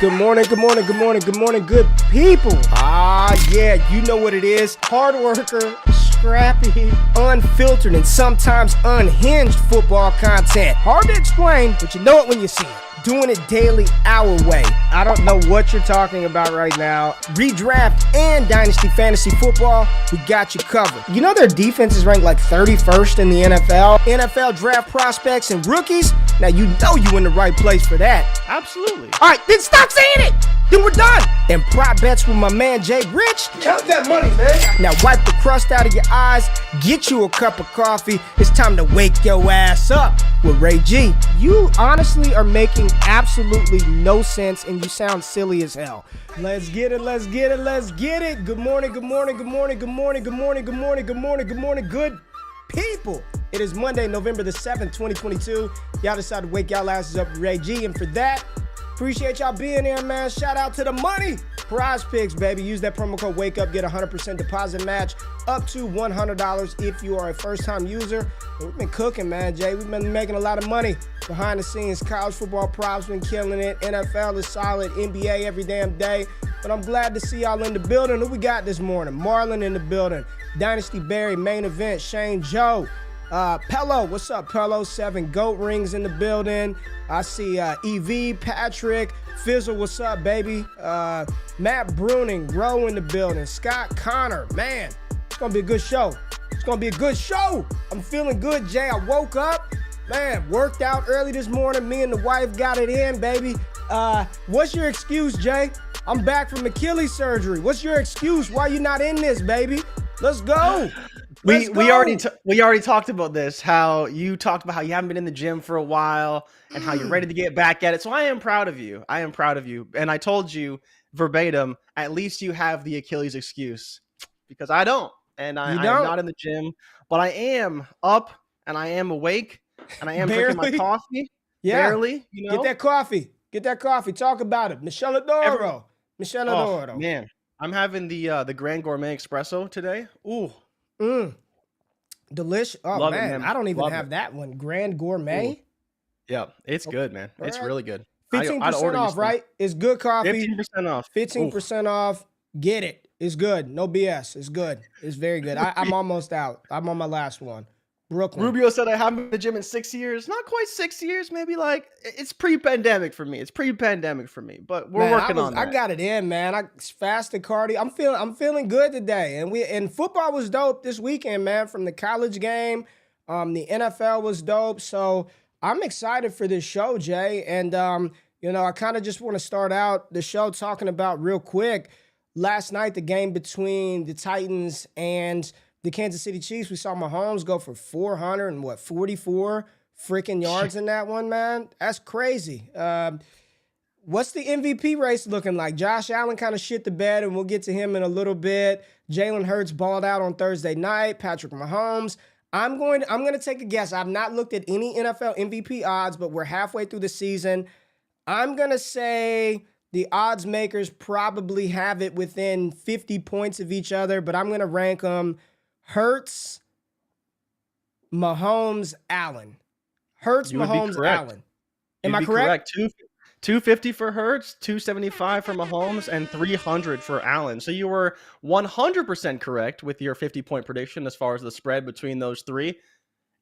Good morning, good morning, good morning, good morning, good people. Yeah, you know what it is. Hard worker, scrappy, unfiltered, and sometimes unhinged football content. Hard to explain, but you know it when you see it. Doing it daily our way. I don't know what you're talking about right now. Redraft and Dynasty Fantasy Football, we got you covered. You know their defense is ranked like 31st in the NFL? NFL draft prospects and rookies? Now you know you in the right place for that. Absolutely. All right, then stop saying it. Then we're done. And prop bets with my man Jay Rich. Count that money, man. Now wipe the crust out of your eyes, get you a cup of coffee. It's time to wake your ass up with Ray G. You honestly are making absolutely no sense and you sound silly as hell. Let's get it, let's get it, let's get it. Good morning, good morning, good morning, good morning, good morning, good morning, good morning, good morning, good people. It is Monday, November the 7th, 2022. Y'all decided to wake y'all asses up with Ray G, and for that, appreciate y'all being here, man. Shout out to the money. Prize Picks, baby. Use that promo code WAKEUP. Get a 100% deposit match up to $100 if you are a first-time user. And we've been cooking, man, Jay. We've been making a lot of money behind the scenes. College football props been killing it. NFL is solid. NBA every damn day. But I'm glad to see y'all in the building. Who we got this morning? Marlon in the building. Dynasty Barry, main event. Shane Joe. Pello, what's up, Pello? 7 goat rings in the building. I see EV, Patrick, Fizzle, what's up, baby? Matt Bruning, Rowe in the building. Scott Connor, man, it's gonna be a good show. It's gonna be a good show. I'm feeling good, Jay. I woke up, man, worked out early this morning. Me and the wife got it in, baby. What's your excuse, Jay? I'm back from Achilles surgery. What's your excuse? Why you not in this, baby? Let's go. We already talked about this, how you talked about how you haven't been in the gym for a while and how you're ready to get back at it. So I am proud of you. I am proud of you. And I told you verbatim, at least you have the Achilles excuse, because I don't. And I am not in the gym, but I am up and I am awake and I am drinking my coffee. Yeah. Barely. You know? Get that coffee. Get that coffee. Talk about it. Michelle Adoro. Man, I'm having the Grand Gourmet Espresso today. Ooh. Delicious. Oh, Love man. it, man. I don't even Love have it. that one. Grand Gourmet. Ooh. Yeah, it's good, man. It's really good. 15% off, right? It's good coffee. 15% off. 15% off. Get it. It's good. No BS. It's good. It's very good. I'm almost out. I'm on my last one. Brooklyn. Rubio said I haven't been to the gym in 6 years. Not quite 6 years, maybe like it's pre-pandemic for me. It's pre-pandemic for me, but we're working on that. I got it in, man. I fasted cardio. I'm feeling good today. And football was dope this weekend, man. From the college game, the NFL was dope. So I'm excited for this show, Jay. And I kind of just want to start out the show talking about real quick. Last night, the game between the Titans and the Kansas City Chiefs, we saw Mahomes go for 44 freaking yards in that one, man. That's crazy. What's the MVP race looking like? Josh Allen kind of shit the bed, and we'll get to him in a little bit. Jalen Hurts balled out on Thursday night. Patrick Mahomes. I'm going to take a guess. I've not looked at any NFL MVP odds, but we're halfway through the season. I'm going to say the odds makers probably have it within 50 points of each other, but I'm going to rank them Hurts, Mahomes, Allen. Hurts, Mahomes, Allen. Am I correct? 250 for Hurts, 275 for Mahomes, and 300 for Allen. So you were 100% correct with your 50-point prediction as far as the spread between those three.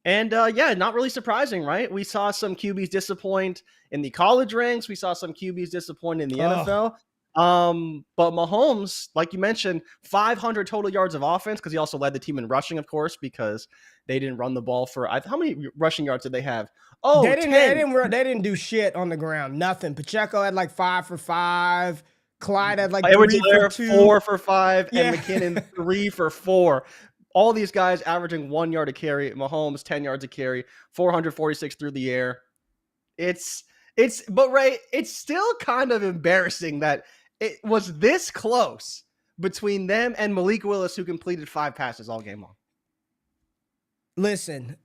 And not really surprising, right? We saw some QBs disappoint in the college ranks. We saw some QBs disappoint in the NFL. But Mahomes, like you mentioned, 500 total yards of offense, because he also led the team in rushing, of course, because they didn't run the ball for how many rushing yards did they have? Oh, they didn't do shit on the ground. Nothing. Pacheco had like 5 for 5. Clyde had like 3 for 2. 4 for 5, and McKinnon 3 for 4. All these guys averaging 1 yard a carry. Mahomes 10 yards a carry, 446 through the air. But Ray, it's still kind of embarrassing that it was this close between them and Malik Willis, who completed 5 passes all game long. Listen,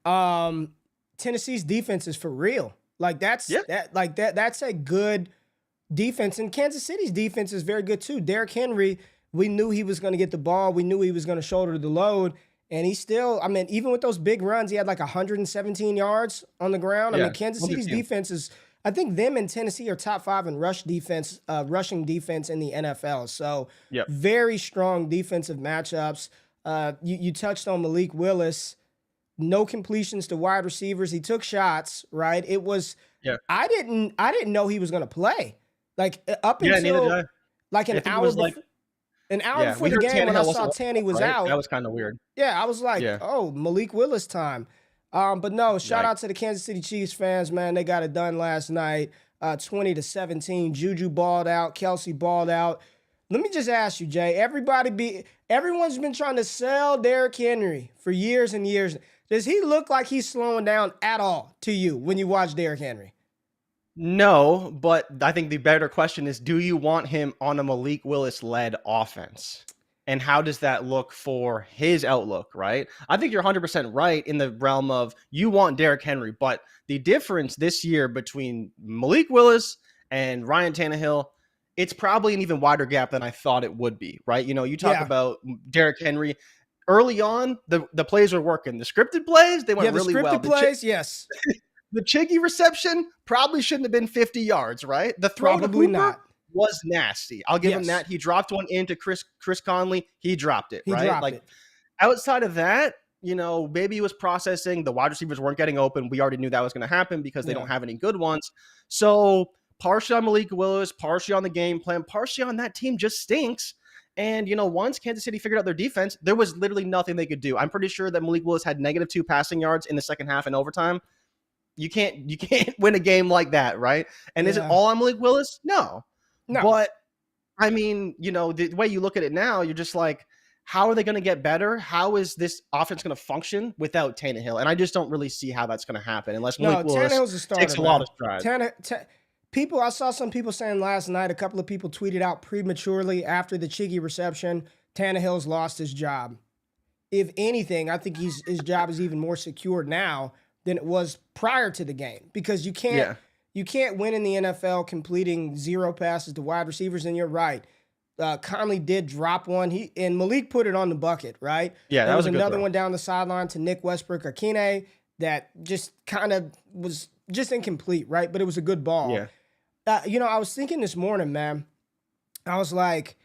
Tennessee's defense is for real. Like that's a good defense, and Kansas City's defense is very good too. Derrick Henry, we knew he was going to get the ball. We knew he was going to shoulder the load. And he still, I mean, even with those big runs, he had like 117 yards on the ground. I mean, Kansas City's defense is I think them and Tennessee are top 5 in rushing defense in the NFL. So Yep. very strong defensive matchups. You touched on Malik Willis. No completions to wide receivers. He took shots, right? It was Yeah. I didn't know he was gonna play. Like up Yeah, neither did until I. like I think it was like, an hour yeah, before we the heard game when I Tannehill saw wasn't Tanny was right? out. That was kind of weird. Yeah, I was like, Yeah. oh, Malik Willis time. But no, shout Right. out to the Kansas City Chiefs fans, man. They got it done last night, 20-17. Juju balled out, Kelsey balled out. Let me just ask you, Jay. Everyone's been trying to sell Derrick Henry for years and years. Does he look like he's slowing down at all to you when you watch Derrick Henry? No, but I think the better question is, do you want him on a Malik Willis-led offense? And how does that look for his outlook, right? I think you're 100% right in the realm of you want Derrick Henry, but the difference this year between Malik Willis and Ryan Tannehill, it's probably an even wider gap than I thought it would be, right? You know, you talk Yeah. about Derrick Henry. Early on, the plays were working. The scripted plays, they went really well. The scripted plays, yes. The Chiggy reception probably shouldn't have been 50 yards, right? The throw Probably to Hooper not. was nasty. I'll give him Yes. that. He dropped one into Chris Conley. He dropped it, He right? dropped Like it. outside of that, you know, maybe he was processing. The wide receivers weren't getting open. We already knew that was going to happen because they Yeah. don't have any good ones. So partially on Malik Willis, partially on the game plan, partially on that team just stinks. And, you know, once Kansas City figured out their defense, there was literally nothing they could do. I'm pretty sure that Malik Willis had -2 passing yards in the second half and overtime. You can't win a game like that, right? And is it Yeah. all on Malik Willis? No. No. But, I mean, you know, the way you look at it now, you're just like, how are they going to get better? How is this offense going to function without Tannehill? And I just don't really see how that's going to happen unless No, Malik Willis Tannehill's a starter. takes a lot of strides. I saw some people saying last night, a couple of people tweeted out prematurely after the Chiggy reception, Tannehill's lost his job. If anything, I think his job is even more secure now than it was prior to the game because you can't win in the NFL completing 0 passes to wide receivers. And you're right. Conley did drop one. And Malik put it on the bucket, right? Yeah, there that was was a good another throw. one down the sideline to Nick Westbrook-Akine that just kind of was just incomplete, right? But it was a good ball. Yeah. You know, I was thinking this morning, man. I was like,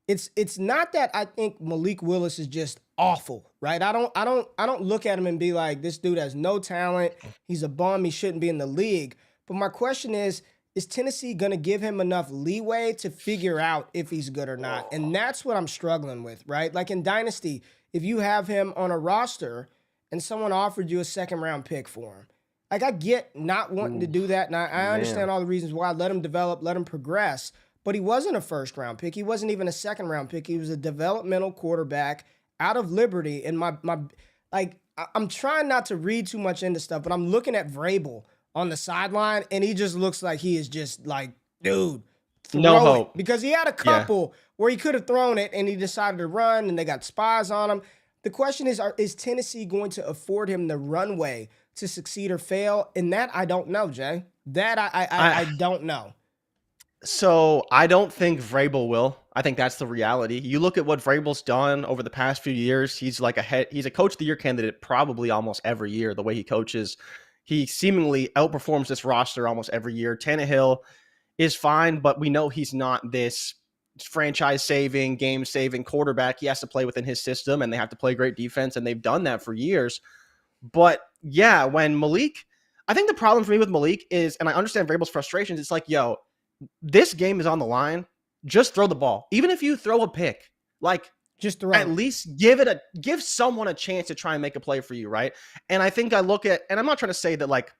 it's not that I think Malik Willis is just awful, right? I don't look at him and be like, this dude has no talent. He's a bum. He shouldn't be in the league. But my question is Tennessee going to give him enough leeway to figure out if he's good or not? And that's what I'm struggling with, right? Like in Dynasty, if you have him on a roster and someone offered you a second-round pick for him, like I get not wanting to do that, and I understand all the reasons why. Let him develop, let him progress. But he wasn't a first-round pick. He wasn't even a second-round pick. He was a developmental quarterback out of Liberty. And I'm trying not to read too much into stuff, but I'm looking at Vrabel on the sideline, and he just looks like he is just like, dude, No throw it. hope. Because he had a couple where he could have thrown it, and he decided to run, and they got spies on him. The question is Tennessee going to afford him the runway to succeed or fail? And that I don't know, Jay. That I don't know. So I don't think Vrabel will. I think that's the reality. You look at what Vrabel's done over the past few years. He's like he's a coach of the year candidate probably almost every year. The way he coaches, he seemingly outperforms this roster almost every year. Tannehill is fine, but we know he's not this franchise-saving, game-saving quarterback. He has to play within his system, and they have to play great defense, and they've done that for years. But yeah, when Malik, I think the problem for me with Malik is, and I understand Vrabel's frustrations, it's like, yo, this game is on the line. Just throw the ball. Even if you throw a pick, like Just throw at it. least give someone a chance to try and make a play for you, right? And I think I look at, and I'm not trying to say that like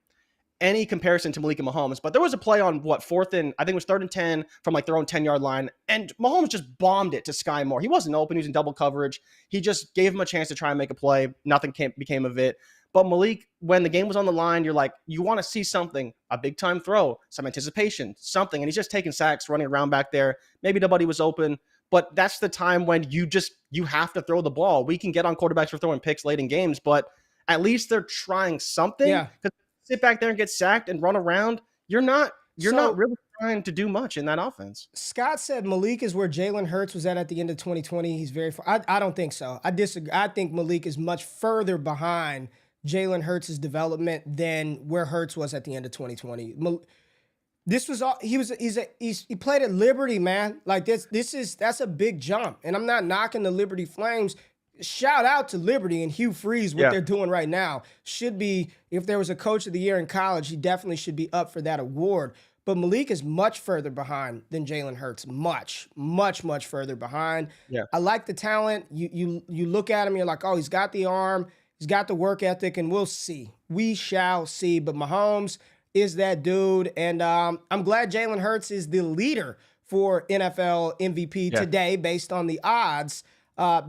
any comparison to Malik and Mahomes, but there was a play on I think it was 3rd and 10 from like their own 10-yard line, and Mahomes just bombed it to Sky Moore. He wasn't open. He was in double coverage. He just gave him a chance to try and make a play. Nothing became of it. But Malik, when the game was on the line, you're like, you want to see something, a big time throw, some anticipation, something. And he's just taking sacks, running around back there. Maybe nobody was open, but that's the time when you have to throw the ball. We can get on quarterbacks for throwing picks late in games, but at least they're trying something. Yeah. Because sit back there and get sacked and run around, you're not So- really trying to do much in that offense. Scott said Malik is where Jalen Hurts was at the end of 2020. He's very far. I don't think so. I disagree. I think Malik is much further behind Jalen Hurts' development than where Hurts was at the end of 2020. This was all he played at Liberty, man. Like that's a big jump. And I'm not knocking the Liberty Flames. Shout out to Liberty and Hugh Freeze, what they're doing right now. Should be, if there was a coach of the year in college, he definitely should be up for that award. But Malik is much further behind than Jalen Hurts. Much, much, much further behind. Yeah. I like the talent. You look at him, you're like, oh, he's got the arm, he's got the work ethic, and we'll see. We shall see. But Mahomes is that dude. And I'm glad Jalen Hurts is the leader for NFL MVP today based on the odds.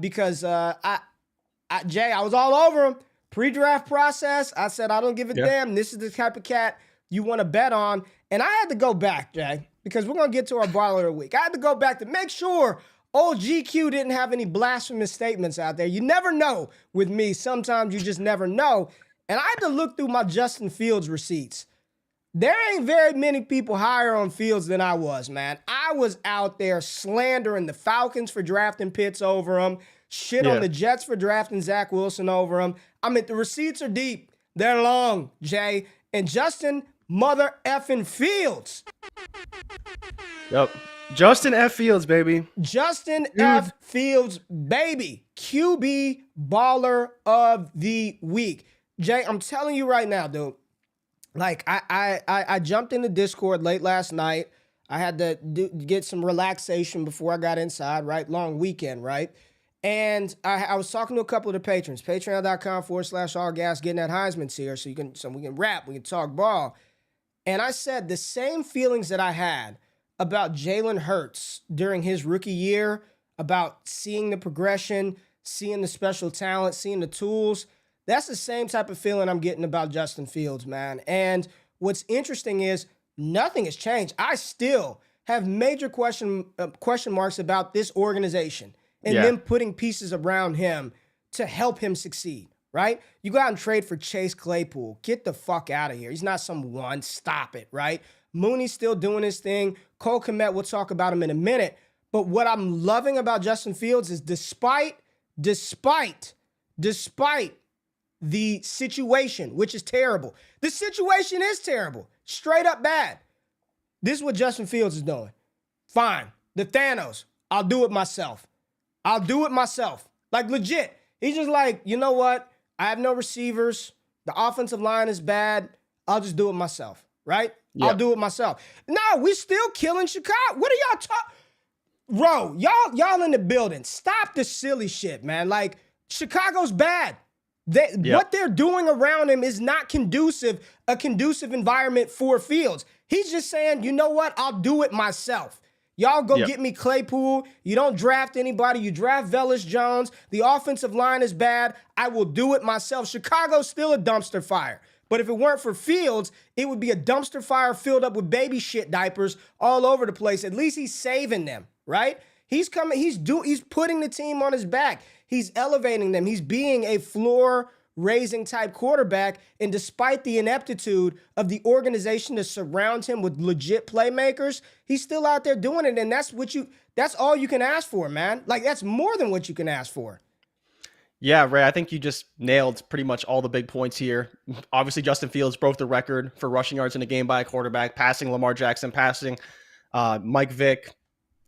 Because Jay, I was all over him. Pre-draft process, I said, I don't give a damn. This is the type of cat you want to bet on. And I had to go back, Jay, because we're going to get to our baller of the week. I had to go back to make sure old GQ didn't have any blasphemous statements out there. You never know with me. Sometimes you just never know. And I had to look through my Justin Fields receipts. There ain't very many people higher on Fields than I was, man. I was out there slandering the Falcons for drafting Pitts over him, on the Jets for drafting Zach Wilson over him. I mean, the receipts are deep. They're long, Jay. And Justin mother effing Fields. Yep. Justin F. Fields, baby. Justin F. Fields, baby. QB baller of the week. Jay, I'm telling you right now, dude. Like, I jumped into Discord late last night. I had to get some relaxation before I got inside, right? Long weekend, right? And I was talking to a couple of the patrons. Patreon.com/allgas, getting that Heisman here so we can rap, we can talk ball. And I said the same feelings that I had about Jalen Hurts during his rookie year, about seeing the progression, seeing the special talent, seeing the tools. That's the same type of feeling I'm getting about Justin Fields, man. And what's interesting is nothing has changed. I still have major question marks about this organization and them putting pieces around him to help him succeed, right? You go out and trade for Chase Claypool. Get the fuck out of here. He's not some one. Stop it, right? Mooney's still doing his thing. Cole Kmet, we'll talk about him in a minute. But what I'm loving about Justin Fields is despite the situation, which is terrible. The situation is terrible. Straight up bad. This is what Justin Fields is doing. Fine. The Thanos. I'll do it myself. Like, legit. He's just like, you know what? I have no receivers. The offensive line is bad. I'll just do it myself, right? I'll do it myself. No, we're still killing Chicago. What are y'all talking? Bro, y'all in the building. Stop the silly shit, man. Like, Chicago's bad. What they're doing around him is not a conducive environment for Fields. He's just saying, you know what? I'll do it myself. Y'all go get me Claypool. You don't draft anybody. You draft Velus Jones. The offensive line is bad. I will do it myself. Chicago's still a dumpster fire. But if it weren't for Fields, it would be a dumpster fire filled up with baby shit diapers all over the place. At least he's saving them, right? He's putting the team on his back. He's elevating them. He's being a floor-raising type quarterback. And despite the ineptitude of the organization to surround him with legit playmakers, he's still out there doing it. And that's all you can ask for, man. Like, that's more than what you can ask for. Yeah, Ray, I think you just nailed pretty much all the big points here. Obviously, Justin Fields broke the record for rushing yards in a game by a quarterback, passing Lamar Jackson, passing Mike Vick.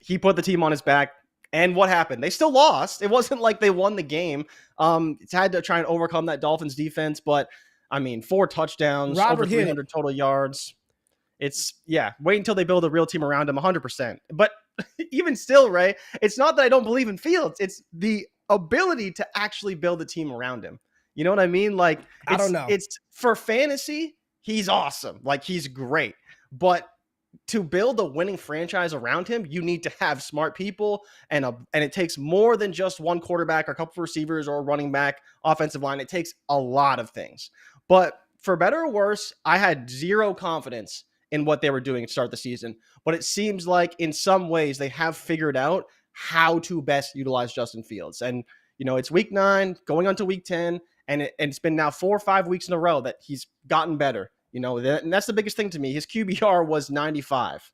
He put the team on his back. And what happened? They still lost. It wasn't like they won the game. It's had to try and overcome that Dolphins defense. But, I mean, 4 touchdowns, over 300 total yards. Wait until they build a real team around him 100%. But even still, Ray, it's not that I don't believe in Fields. It's the ability to actually build a team around him. You know what I mean? Like, I don't know. It's for fantasy, he's awesome. Like, he's great. But to build a winning franchise around him, you need to have smart people, and it takes more than just one quarterback or a couple of receivers or a running back, offensive line. It takes a lot of things. But for better or worse, I had zero confidence in what they were doing to start the season. But it seems like in some ways they have figured out how to best utilize Justin Fields. And, you know, it's week 9 going on to week 10, and it's been now 4 or 5 weeks in a row that he's gotten better. You know, and that's the biggest thing to me. His QBR was 95.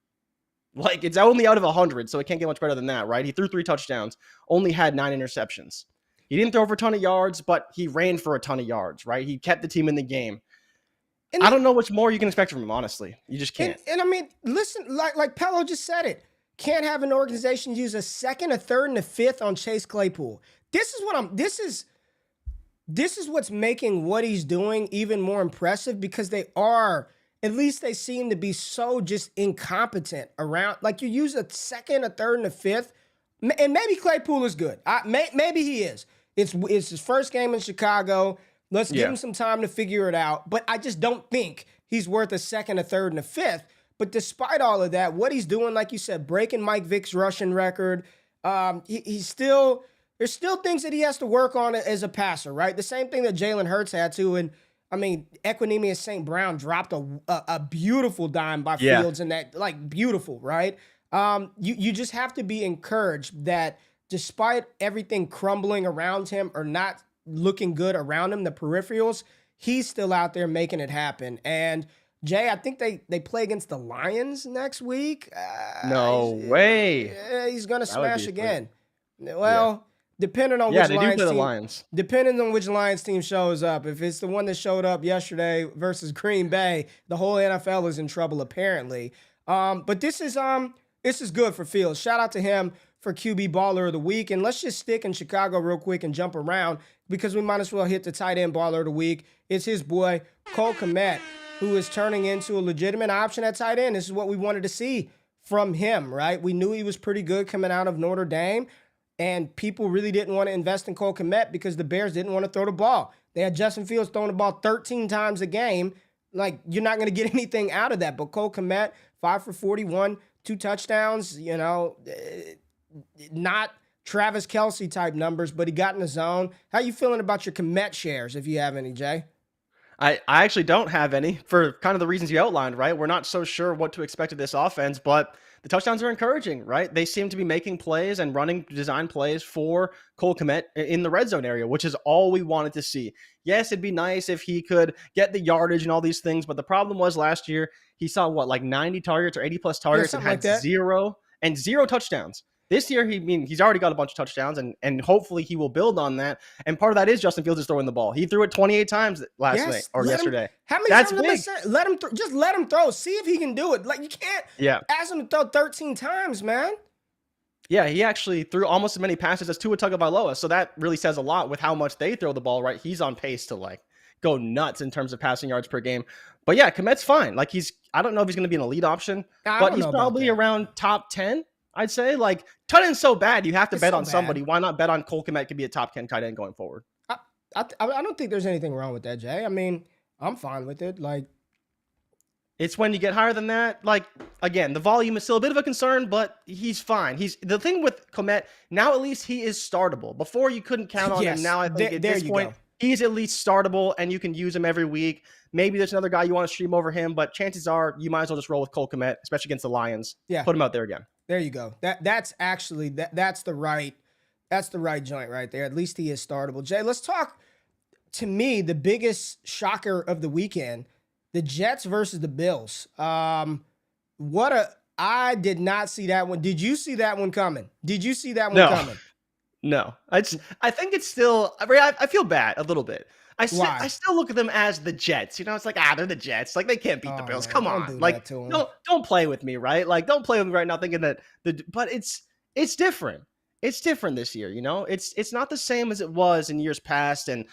Like, it's only out of 100, so it can't get much better than that, right? He threw 3 touchdowns, only had 9 interceptions. He didn't throw for a ton of yards, but he ran for a ton of yards, right? He kept the team in the game. And I don't know much more you can expect from him, honestly. You just can't. And I mean, listen, like Pello just said it. Can't have an organization use a second, a third, and a fifth on Chase Claypool. This is what's making what he's doing even more impressive, because at least they seem to be so just incompetent around. Like, you use a second, a third, and a fifth, and maybe Claypool is good. Maybe he is. It's his first game in Chicago. Let's give him some time to figure it out. But I just don't think he's worth a second, a third, and a fifth. But despite all of that, what he's doing, like you said, breaking Mike Vick's rushing record, he's still... There's still things that he has to work on as a passer, right? The same thing that Jalen Hurts had to. And, I mean, Equanimeous St. Brown dropped a beautiful dime by Fields, and that, like, beautiful, right? You just have to be encouraged that despite everything crumbling around him or not looking good around him, the peripherals, he's still out there making it happen. And, Jay, I think they play against the Lions next week. No way. He's going to smash again. Well... Depending on depending on which Lions team shows up. If it's the one that showed up yesterday versus Green Bay, the whole NFL is in trouble apparently. But this is good for Fields. Shout out to him for QB Baller of the Week. And let's just stick in Chicago real quick and jump around, because we might as well hit the tight end Baller of the Week. It's his boy Cole Kmet, who is turning into a legitimate option at tight end. This is what we wanted to see from him, right? We knew he was pretty good coming out of Notre Dame. And people really didn't want to invest in Cole Kmet because the Bears didn't want to throw the ball. They had Justin Fields throwing the ball 13 times a game. Like, you're not going to get anything out of that. But Cole Kmet, 5 for 41, 2 touchdowns, not Travis Kelce type numbers, but he got in the zone. How you feeling about your Kmet shares, if you have any, Jay? I actually don't have any, for kind of the reasons you outlined, right? We're not so sure what to expect of this offense, but the touchdowns are encouraging, right? They seem to be making plays and running design plays for Cole Kmet in the red zone area, which is all we wanted to see. Yes, it'd be nice if he could get the yardage and all these things, but the problem was last year he saw 90 targets or 80 plus targets and had zero touchdowns. This year, he's already got a bunch of touchdowns, and hopefully he will build on that. And part of that is Justin Fields is throwing the ball. He threw it 28 times last night or yesterday. How many times did I say? Just let him throw. See if he can do it. Like, you can't ask him to throw 13 times, man. Yeah, he actually threw almost as many passes as Tua Tagovailoa. So that really says a lot with how much they throw the ball, right? He's on pace to go nuts in terms of passing yards per game. But yeah, Kmet's fine. Like, I don't know if he's going to be an elite option, but he's probably around top 10. I'd say, tight end's so bad, you have to bet on somebody. Why not bet on Cole Kmet could be a top 10 tight end going forward? I don't think there's anything wrong with that, Jay. I mean, I'm fine with it. It's when you get higher than that. Again, the volume is still a bit of a concern, but he's fine. The thing with Kmet, now at least he is startable. Before you couldn't count on him. Now I think at this point, he's at least startable, and you can use him every week. Maybe there's another guy you want to stream over him, but chances are you might as well just roll with Cole Kmet, especially against the Lions. Yeah. Put him out there again. There you go. That's the right joint right there. At least he is startable. Jay, let's talk, to me, the biggest shocker of the weekend, the Jets versus the Bills. I did not see that one. Did you see that one coming? Coming? No. I think it's still, I feel bad a little bit. I still look at them as the Jets. It's like, they're the Jets. They can't beat the Bills. Come on. Don't play with me, right? Don't play with me right now thinking that but it's different. It's different this year, It's not the same as it was in years past, and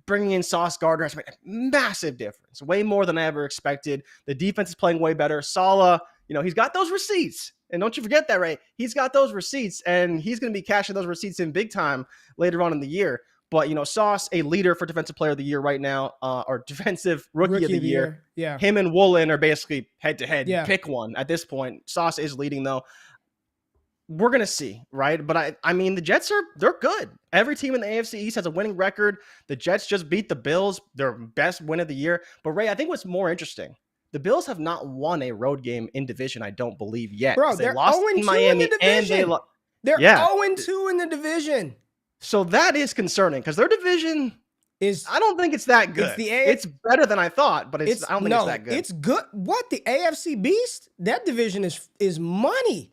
bringing in Sauce Gardner has made a massive difference. Way more than I ever expected. The defense is playing way better. Saleh, he's got those receipts. And don't you forget that, right? He's got those receipts, and he's going to be cashing those receipts in big time later on in the year. But, Sauce, a leader for Defensive Player of the Year right now, or Defensive Rookie of the Year. Yeah. Him and Woolen are basically head-to-head. Yeah. Pick one at this point. Sauce is leading, though. We're going to see, right? But, I mean, the Jets they're good. Every team in the AFC East has a winning record. The Jets just beat the Bills, their best win of the year. But, Ray, I think what's more interesting, the Bills have not won a road game in division, I don't believe, yet. Bro, they're 0-2 in Miami, and they're 0-2 in the division. So that is concerning, because their division I don't think it's that good. It's better than I thought, but I don't think it's that good. It's good. What, the AFC Beast? That division is money.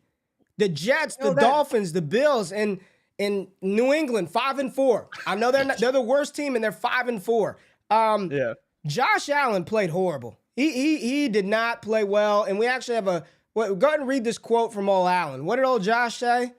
The Jets, the Dolphins, the Bills, and New England, 5-4. I know they're the worst team, and they're 5-4. Josh Allen played horrible. He did not play well, and we actually have go ahead and read this quote from old Allen. What did old Josh say?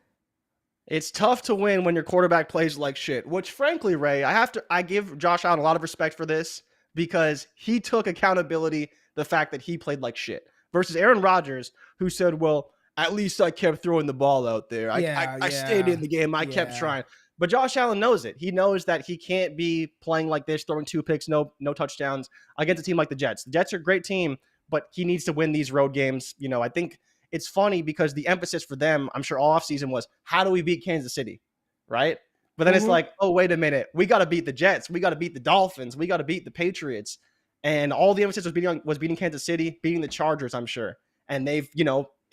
It's tough to win when your quarterback plays like shit, which frankly, Ray, I give Josh Allen a lot of respect for this because he took accountability the fact that he played like shit versus Aaron Rodgers, who said, well, at least I kept throwing the ball out there. I stayed in the game. I kept trying. But Josh Allen knows it. He knows that he can't be playing like this, throwing 2 picks, no touchdowns against a team like the Jets. The Jets are a great team, but he needs to win these road games. You know, I think it's funny because the emphasis for them, I'm sure all offseason was, how do we beat Kansas City, right? But then it's like, oh, wait a minute. We got to beat the Jets. We got to beat the Dolphins. We got to beat the Patriots. And all the emphasis was beating Kansas City, beating the Chargers, I'm sure. And they've,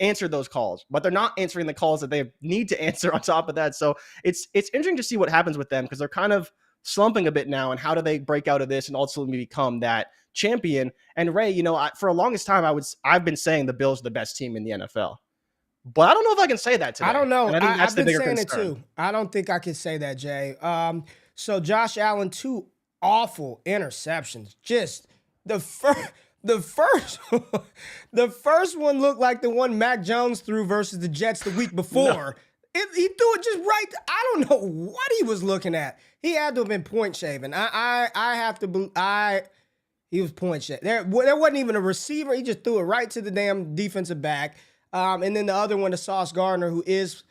answered those calls, but they're not answering the calls that they need to answer on top of that. So it's interesting to see what happens with them because they're kind of slumping a bit now. And how do they break out of this and ultimately become that champion? And Ray, for the longest time, I've been saying the Bills are the best team in the NFL, but I don't know if I can say that today. I don't know. And I think that's the bigger concern. It too. I don't think I can say that, Jay. So Josh Allen, 2 awful interceptions. Just the first one looked like the one Mac Jones threw versus the Jets the week before. No. He threw it just right. I don't know what he was looking at. He had to have been point shaving. He was point shaving. There wasn't even a receiver. He just threw it right to the damn defensive back. And then the other one, the Sauce Gardner, who is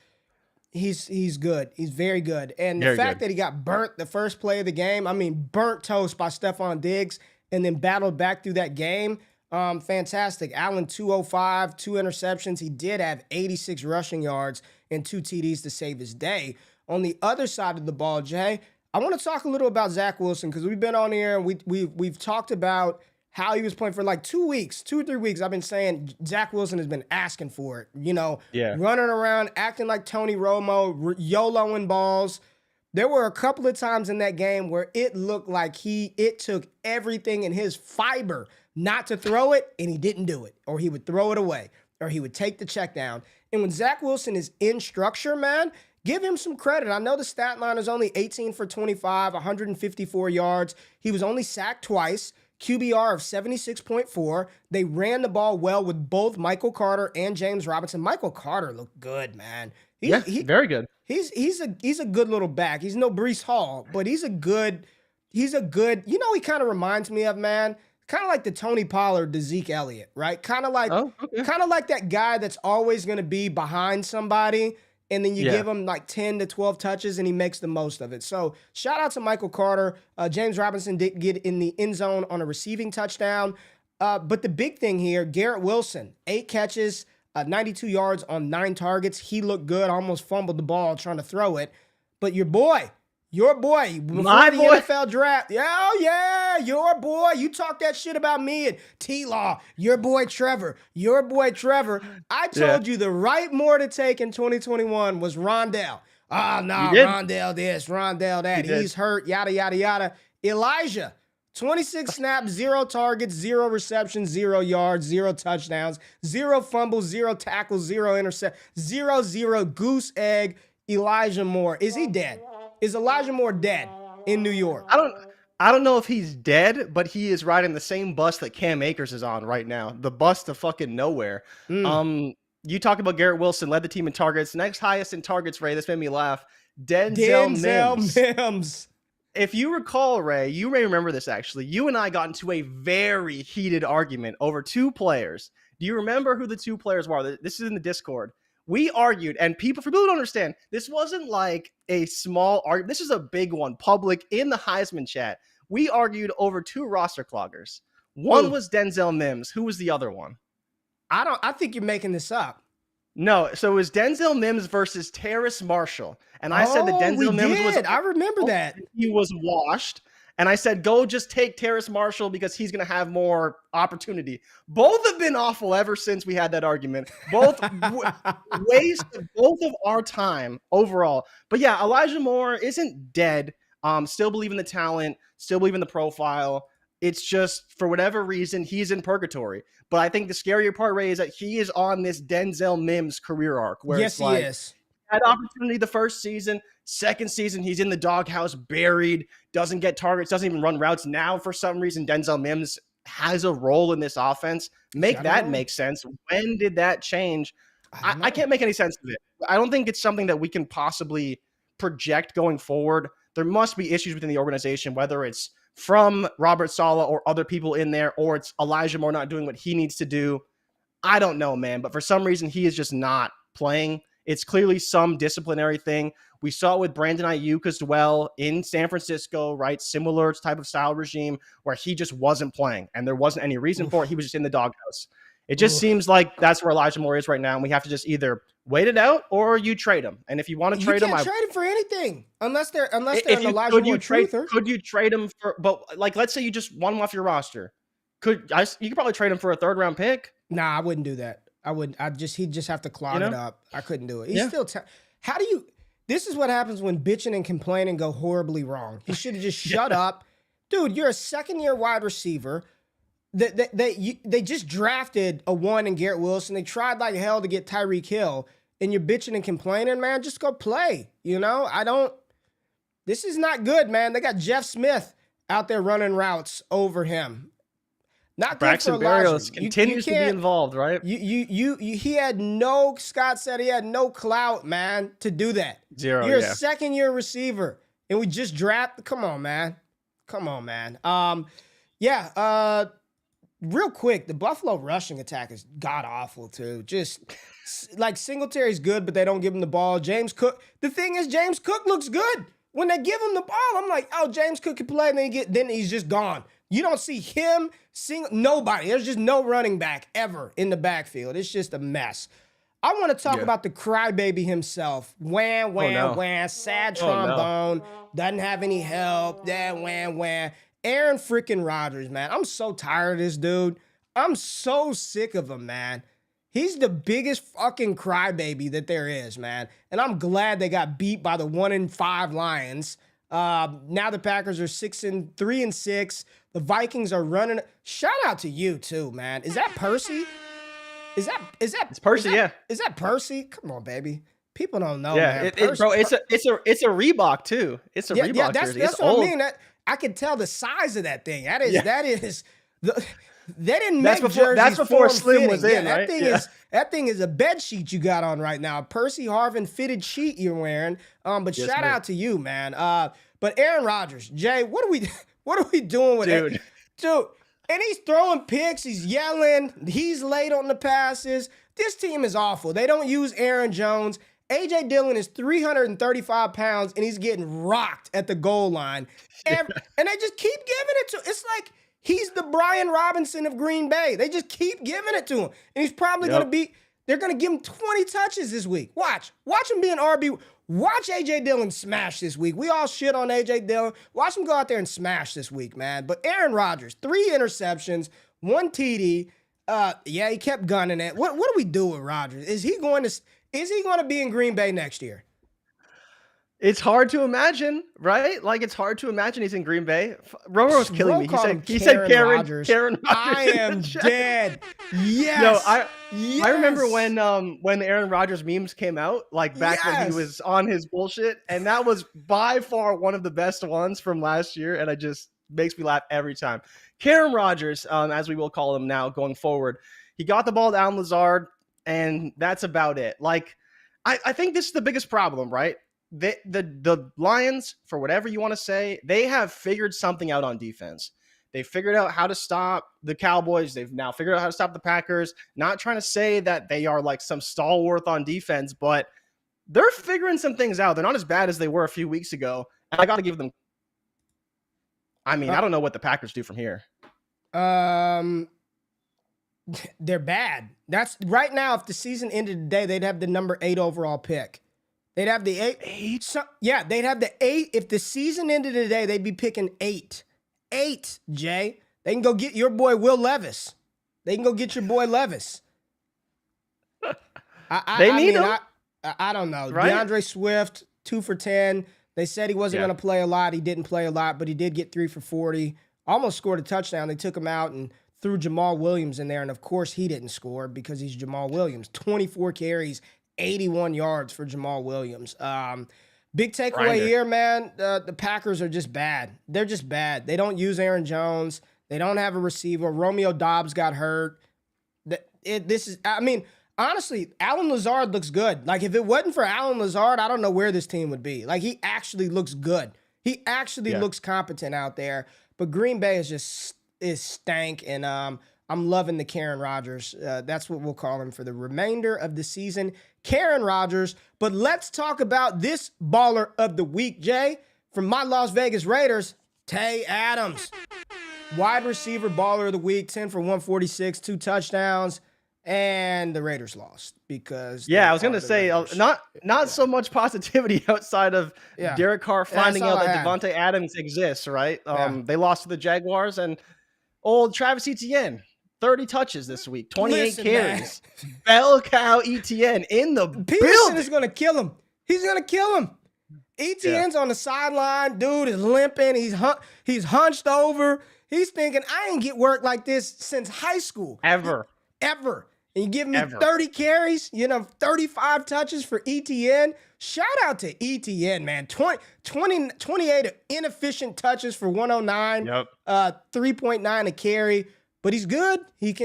he's good. He's very good. And the fact that he got burnt the first play of the game, burnt toast by Stephon Diggs, and then battled back through that game. Fantastic. Allen, 205, 2 interceptions. He did have 86 rushing yards and 2 TDs to save his day. On the other side of the ball, Jay, I want to talk a little about Zach Wilson because we've been on here and we've talked about how he was playing for like 2 weeks, 2 or 3 weeks. I've been saying Zach Wilson has been asking for it, running around, acting like Tony Romo, YOLOing balls. There were a couple of times in that game where it looked like it took everything in his fiber not to throw it, and he didn't do it. Or he would throw it away, or he would take the check down. And when Zach Wilson is in structure, man, give him some credit. I know the stat line is only 18 for 25, 154 yards. He was only sacked twice, QBR of 76.4. They ran the ball well with both Michael Carter and James Robinson. Michael Carter looked good, man. Very good. He's a good little back. He's no Breece Hall, but he's a good, he kind of reminds me of, man, kind of like the Tony Pollard to Zeke Elliott, right? Kind of like that guy that's always going to be behind somebody, and then you give him like 10 to 12 touches, and he makes the most of it. So shout out to Michael Carter. James Robinson did get in the end zone on a receiving touchdown. But the big thing here, Garrett Wilson, 8 catches, 92 yards on 9 targets. He looked good. Almost fumbled the ball trying to throw it. But your boy, before the NFL draft. Yeah, your boy. You talk that shit about me and T-Law. Your boy Trevor. I told you the right more to take in 2021 was Rondell. Rondell this, Rondell that. He's hurt, yada, yada, yada. Elijah, 26 snaps, 0 targets, 0 receptions, 0 yards, 0 touchdowns, 0 fumbles, 0 tackles, 0 interceptions, 0 goose egg. Elijah Moore. Is he dead? Is Elijah Moore dead in New York? I don't know if he's dead, but he is riding the same bus that Cam Akers is on right now. The bus to fucking nowhere. You talk about Garrett Wilson, led the team in targets. Next highest in targets, Ray. This made me laugh. Denzel Mims. If you recall, Ray, you may remember this actually. You and I got into a very heated argument over 2 players. Do you remember who the 2 players were? This is in the Discord. We argued, and for people who don't understand, this wasn't like a small argument. This is a big one, public, in the Heisman chat. We argued over 2 roster cloggers. One was Denzel Mims. Who was the other one? I think you're making this up. No, so it was Denzel Mims versus Terrace Marshall. And I said that Denzel Mims was... I remember that. He was washed. And I said, go just take Terrace Marshall because he's going to have more opportunity. Both have been awful ever since we had that argument. Both wasted both of our time overall. But yeah, Elijah Moore isn't dead. Still believe in the talent, still believe in the profile. It's just, for whatever reason, he's in purgatory. But I think the scarier part, Ray, is that he is on this Denzel Mims career arc. Where yes, he is. had opportunity the first season. Second season, he's in the doghouse, buried, doesn't get targets, doesn't even run routes. Now, for some reason, Denzel Mims has a role in this offense. Make that make sense. When did that change? I can't make any sense of it. I don't think it's something that we can possibly project going forward. There must be issues within the organization, whether it's from Robert Saleh or other people in there, or it's Elijah Moore not doing what he needs to do. I don't know, man. But for some reason, he is just not playing. It's clearly some disciplinary thing. We saw it with Brandon Ayuk as well in San Francisco, right? Similar type of style regime where he just wasn't playing and there wasn't any reason for it. He was just in the doghouse. It just seems like that's where Elijah Moore is right now. And we have to just either wait it out or you trade him. And if you want to trade him, you can't trade him for anything unless they're an Elijah Moore truther. Could you trade him for? But like, let's say you just want him off your roster. You could probably trade him for a third-round pick? Nah, I wouldn't do that. I wouldn't. He'd just have to clog it up. I couldn't do it. He's still. How do you? This is what happens when bitching and complaining go horribly wrong. He should have just shut up, dude. You're a second-year wide receiver. They just drafted a 1 in Garrett Wilson. They tried like hell to get Tyreek Hill, and you're bitching and complaining, man. Just go play. This is not good, man. They got Jeff Smith out there running routes over him. Not Braxton Berrios continues to be involved, right? He had Scott said he had no clout, man, to do that. Zero. You're a second-year receiver, and we just drafted. Come on, man. Real quick, the Buffalo rushing attack is god-awful, too. Just like Singletary's good, but they don't give him the ball. James Cook. The thing is, James Cook looks good. When they give him the ball, I'm like, oh, James Cook can play, and then he's just gone. You don't see him, nobody. There's just no running back ever in the backfield. It's just a mess. I want to talk about the crybaby himself. Wham, sad trombone, doesn't have any help, wham. Aaron freaking Rodgers, man. I'm so tired of this dude. I'm so sick of him, man. He's the biggest fucking crybaby that there is, man. And I'm glad they got beat by the 1-5 Lions. Now the Packers are 3-6. The Vikings are running. Shout out to you too, man. Is that Percy? It's Percy? Is that Percy? Come on, baby. People don't know. Yeah, man. it's a Reebok too. It's a Reebok jersey. That's what I mean. I can tell the size of that thing. That is the. They didn't make jerseys. That's before Slim was in, right? That thing is a bed sheet you got on right now. Percy Harvin fitted sheet you're wearing. But shout out to you, man. But Aaron Rodgers, Jay, what are we doing with it, dude? And he's throwing picks. He's yelling. He's late on the passes. This team is awful. They don't use Aaron Jones. A.J. Dillon is 335 pounds, and he's getting rocked at the goal line. And they just keep giving it to. It's like he's the Brian Robinson of Green Bay. They just keep giving it to him. And he's probably going to be, they're going to give him 20 touches this week. Watch him be an RB. Watch A.J. Dillon smash this week. We all shit on A.J. Dillon. Watch him go out there and smash this week, man. But Aaron Rodgers, 3 interceptions, 1 TD. He kept gunning it. What do we do with Rodgers? Is he going to be in Green Bay next year? It's hard to imagine, right? Like, it's hard to imagine he's in Green Bay. Romo was killing me. He said Karen Rodgers. I am dead. Yes. I remember when Aaron Rodgers memes came out, like back when he was on his bullshit, and that was by far one of the best ones from last year, and it just makes me laugh every time. Karen Rodgers, as we will call him now going forward, he got the ball down Lazard, and that's about it. Like, I think this is the biggest problem, right? The Lions, for whatever you want to say, they have figured something out on defense. They figured out how to stop the Cowboys. They've now figured out how to stop the Packers. Not trying to say that they are like some stalwart on defense, but they're figuring some things out. They're not as bad as they were a few weeks ago. And I got to give them. I mean, I don't know what the Packers do from here. They're bad. That's right now. If the season ended today, they'd have the number 8 overall pick. They'd have the 8. They'd have the 8. If the season ended today, they'd be picking 8. 8, Jay. They can go get your boy Will Levis. They can go get your boy Levis. They need him. I don't know. Right? DeAndre Swift, 2 for 10. They said he wasn't going to play a lot. He didn't play a lot, but he did get 3 for 40. Almost scored a touchdown. They took him out and threw Jamal Williams in there, and of course he didn't score because he's Jamal Williams. 24 carries, 81 yards for Jamal Williams. Big takeaway Grinder. here, man. The Packers are just bad. They're just bad. They don't use Aaron Jones. They don't have a receiver. Romeo Doubs got hurt. Honestly, Alan Lazard looks good. Like, if it wasn't for Alan Lazard, I don't know where this team would be. Like, he actually looks good. He actually looks competent out there. But Green Bay is stank, and I'm loving the Karen Rodgers. That's what we'll call him for the remainder of the season. Karen Rodgers. But let's talk about this baller of the week, Jay. From my Las Vegas Raiders, Tay Adams. Wide receiver baller of the week, 10 for 146, 2 touchdowns. And the Raiders lost because I was gonna say not so much positivity outside of Derek Carr finding out that Devontae Adams exists, right? They lost to the Jaguars, and old Travis Etienne, 30 touches this week, 28 carries. Bell cow Etienne in the Peterson building. is gonna kill him. He's gonna kill him. Etienne's on the sideline. Dude is limping. He's hunched over. He's thinking, I ain't get work like this since high school. Ever. And you give me 30 carries, 35 touches for Etienne. Shout out to Etienne, man. 28 inefficient touches for 109. 3.9 a carry. But he's good. He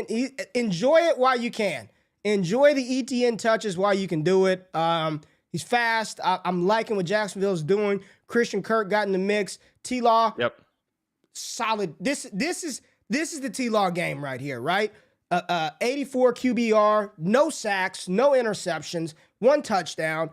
enjoy it while you can. Enjoy the Etienne touches while you can do it. He's fast. I'm liking what Jacksonville's doing. Christian Kirk got in the mix. T-Law. Solid. This is the T-Law game right here, right? 84 QBR, no sacks, no interceptions, 1 touchdown,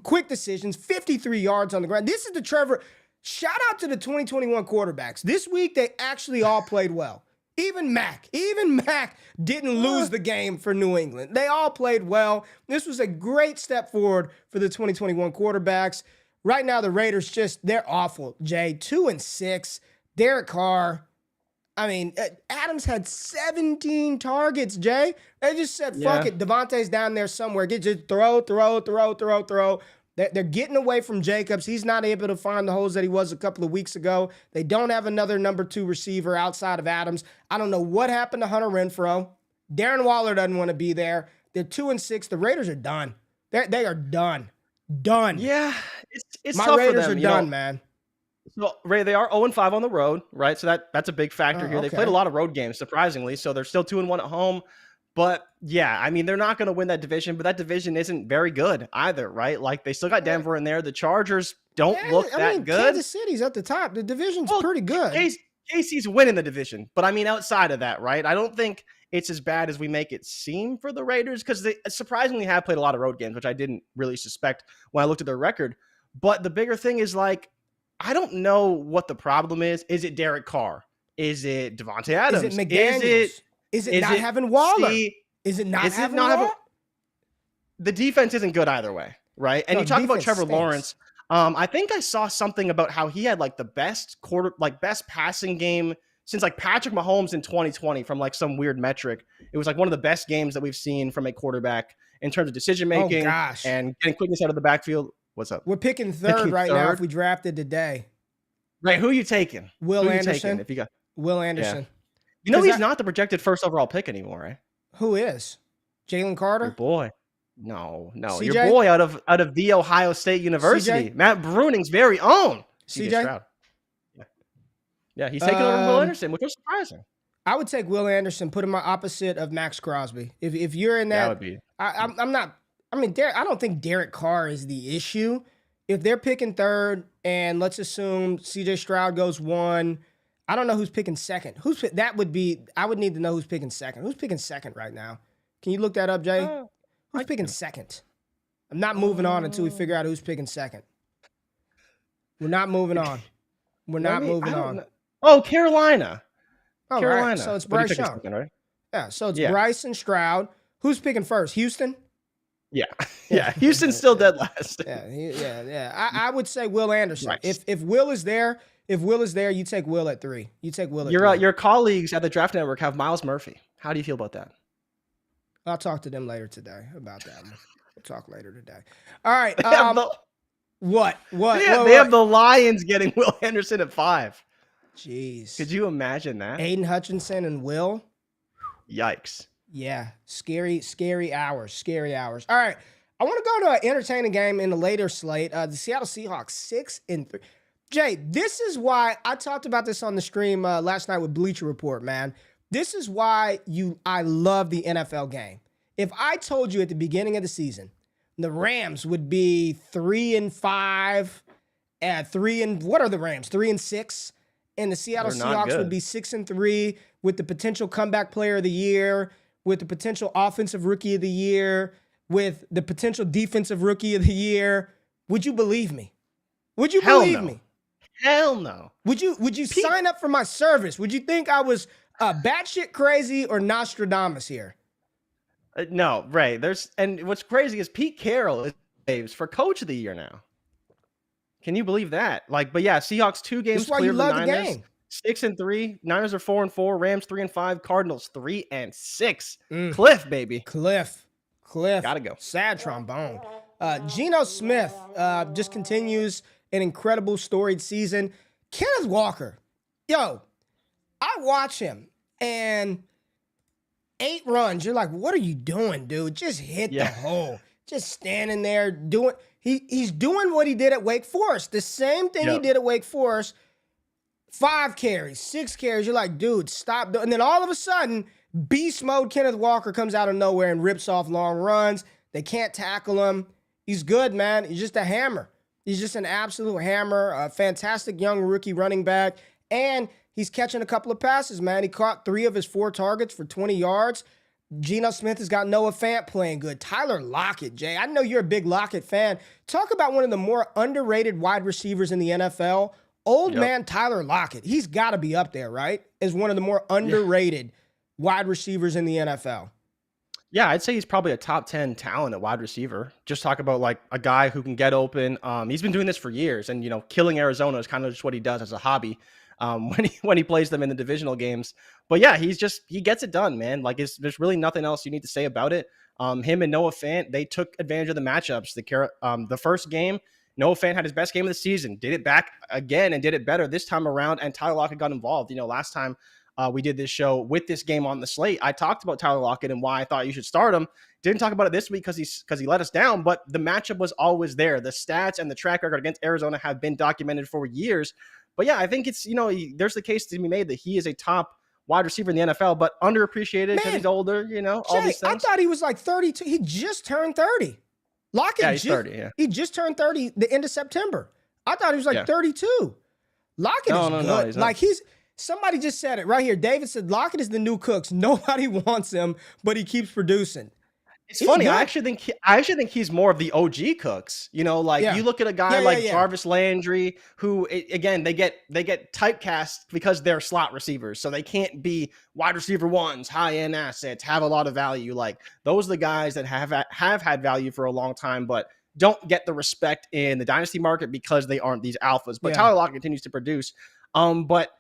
quick decisions, 53 yards on the ground. This is the Trevor. Shout out to the 2021 quarterbacks. This week, they actually all played well. Even Mac didn't lose the game for New England. They all played well. This was a great step forward for the 2021 quarterbacks. Right now, the Raiders they're awful, Jay. 2-6. Derek Carr. I mean, Adams had 17 targets, Jay. They just said, fuck it. Devontae's down there somewhere. Just throw. They're getting away from Jacobs. He's not able to find the holes that he was a couple of weeks ago. They don't have another number 2 receiver outside of Adams. I don't know what happened to Hunter Renfrow. Darren Waller doesn't want to be there. They're 2-6. The Raiders are done. They are done. Done. Yeah, it's My tough Raiders for them, are done, man. So, Ray, they are 0-5 on the road, right? So that's a big factor here. They played a lot of road games, surprisingly. So they're still 2-1 at home. But yeah, I mean, they're not going to win that division, but that division isn't very good either, right? Like, they still got Denver in there. The Chargers don't look that good. Kansas City's at the top. The division's pretty good. KC's winning the division. But I mean, outside of that, right? I don't think it's as bad as we make it seem for the Raiders, because they surprisingly have played a lot of road games, which I didn't really suspect when I looked at their record. But the bigger thing is, like, I don't know what the problem is. Is it Derek Carr? Is it Devontae Adams? Is it McDaniels? Is it not having Waller? Is it not having Waller? The defense isn't good either way, right? And you talk about Trevor Lawrence. I think I saw something about how he had like the best best passing game since like Patrick Mahomes in 2020 from like some weird metric. It was like one of the best games that we've seen from a quarterback in terms of decision making and getting quickness out of the backfield. What's up? We're picking third now if we drafted today. Right, who are you taking? Will Anderson. If you got Will Anderson. Yeah. You know he's not the projected first overall pick anymore, right? Who is? Jalen Carter? Your boy. No. CJ? Your boy out of the Ohio State University. CJ? Matt Bruning's very own. CJ Stroud. Yeah, he's taking over Will Anderson, which was surprising. I would take Will Anderson, put him opposite of Max Crosby. If you're in that would be. I'm not. I mean, I don't think Derek Carr is the issue. If they're picking third, and let's assume CJ Stroud goes 1, I don't know who's picking second. That would be. I would need to know who's picking second. Who's picking second right now? Can you look that up, Jay? Who's picking second? I'm not moving on until we figure out who's picking second. We're not moving on. We're not moving on. Oh, Carolina. Oh, Carolina. Right. So it's Bryce Young. Second, right? Yeah, so it's Bryce and Stroud. Who's picking first? Houston? Yeah. Houston's still dead last. Yeah. I would say Will Anderson. Nice. If Will is there, you take Will at 3. You take Will at 3. Your colleagues at the Draft Network have Miles Murphy. How do you feel about that? I'll talk to them later today about that. We'll talk later today. All right. What? They have the Lions getting Will Anderson at 5. Jeez. Could you imagine that? Aiden Hutchinson and Will? Yikes. Yeah. Scary hours. All right. I want to go to an entertaining game in the later slate. The Seattle Seahawks 6-3. Jay, this is why I talked about this on the stream last night with Bleacher Report, man. This is why I love the NFL game. If I told you at the beginning of the season, the Rams would be 3-5, what are the Rams? 3-6, and the Seattle Seahawks would be 6-3 with the potential comeback player of the year, with the potential offensive rookie of the year, with the potential defensive rookie of the year. Would you believe me? Would you believe me? Hell no. Would you sign up for my service? Would you think I was batshit crazy or Nostradamus here? No, right. And what's crazy is Pete Carroll is Braves for coach of the year now. Can you believe that? But yeah, Seahawks 2 games clear of the Niners. 6-3. Niners are 4-4. Rams 3-5. Cardinals 3-6. Cliff, baby. Cliff. Gotta go. Sad trombone. Geno Smith just continues an incredible storied season. Kenneth Walker. Yo, I watch him and 8 runs. You're like, what are you doing, dude? Just hit the hole. Just standing there doing. He's doing what he did at Wake Forest. The same thing he did at Wake Forest. 5 carries, 6 carries. You're like, dude, stop. And then all of a sudden, beast mode Kenneth Walker comes out of nowhere and rips off long runs. They can't tackle him. He's good, man. He's just a hammer. He's just an absolute hammer. A fantastic young rookie running back. And he's catching a couple of passes, man. He caught 3 of his 4 targets for 20 yards. Geno Smith has got Noah Fant playing good. Tyler Lockett, Jay. I know you're a big Lockett fan. Talk about one of the more underrated wide receivers in the NFL. Old man Tyler Lockett. He's got to be up there, right? As one of the more underrated wide receivers in the NFL. Yeah, I'd say he's probably a top 10 talent at wide receiver. Just talk about a guy who can get open. He's been doing this for years, and killing Arizona is kind of just what he does as a hobby. When he plays them in the divisional games. But yeah, he gets it done, man. There's really nothing else you need to say about it. Him and Noah Fant, they took advantage of the matchups. The first game, Noah Fant had his best game of the season, did it back again and did it better this time around, and Tyler Lockett got involved. Last time we did this show with this game on the slate, I talked about Tyler Lockett and why I thought you should start him. Didn't talk about it this week because he let us down, but the matchup was always there. The stats and the track record against Arizona have been documented for years. But yeah, I think it's, there's the case to be made that he is a top wide receiver in the NFL, but underappreciated because he's older, all these things. I thought he was 32. He just turned 30. Lockett, he's 30, yeah. He just turned 30 the end of September. I thought he was 32. Lockett is good. No, somebody just said it right here. David said Lockett is the new Cooks. Nobody wants him, but he keeps producing. It's funny. Good. I actually think he's more of the OG Cooks. You look at a guy Jarvis Landry, who again they get typecast because they're slot receivers, so they can't be wide receiver ones, high end assets, have a lot of value. Those are the guys that have had value for a long time, but don't get the respect in the dynasty market because they aren't these alphas. But Tyler Lockett continues to produce. But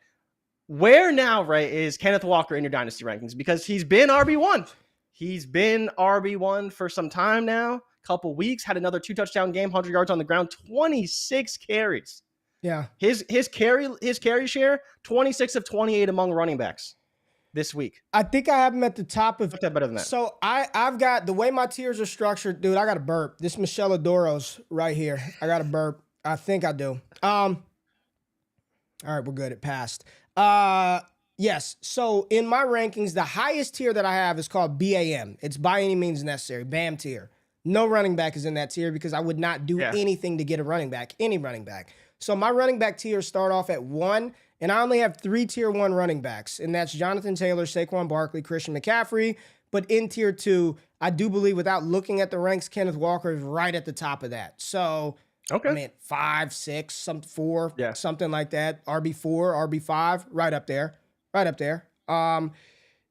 where now, right, is Kenneth Walker in your dynasty rankings? Because he's been RB1. He's been RB1 for some time now, couple weeks, had another 2-touchdown game, 100 yards on the ground, 26 carries. Yeah. His carry share, 26 of 28 among running backs this week. I think I have him at the top of better than that. So I've got the way my tiers are structured, dude, I got to burp. This Michelle Adoros right here. I got to burp. I think I do. All right, we're good. It passed. Yes. So in my rankings, the highest tier that I have is called BAM. It's by any means necessary. BAM tier. No running back is in that tier because I would not do anything to get a running back, any running back. So my running back tiers start off at 1, and I only have 3 tier 1 running backs, and that's Jonathan Taylor, Saquon Barkley, Christian McCaffrey. But in tier 2, I do believe without looking at the ranks, Kenneth Walker is right at the top of that. So, I mean, 5, 6, 4, something like that. RB4, RB5, right up there. Right up there.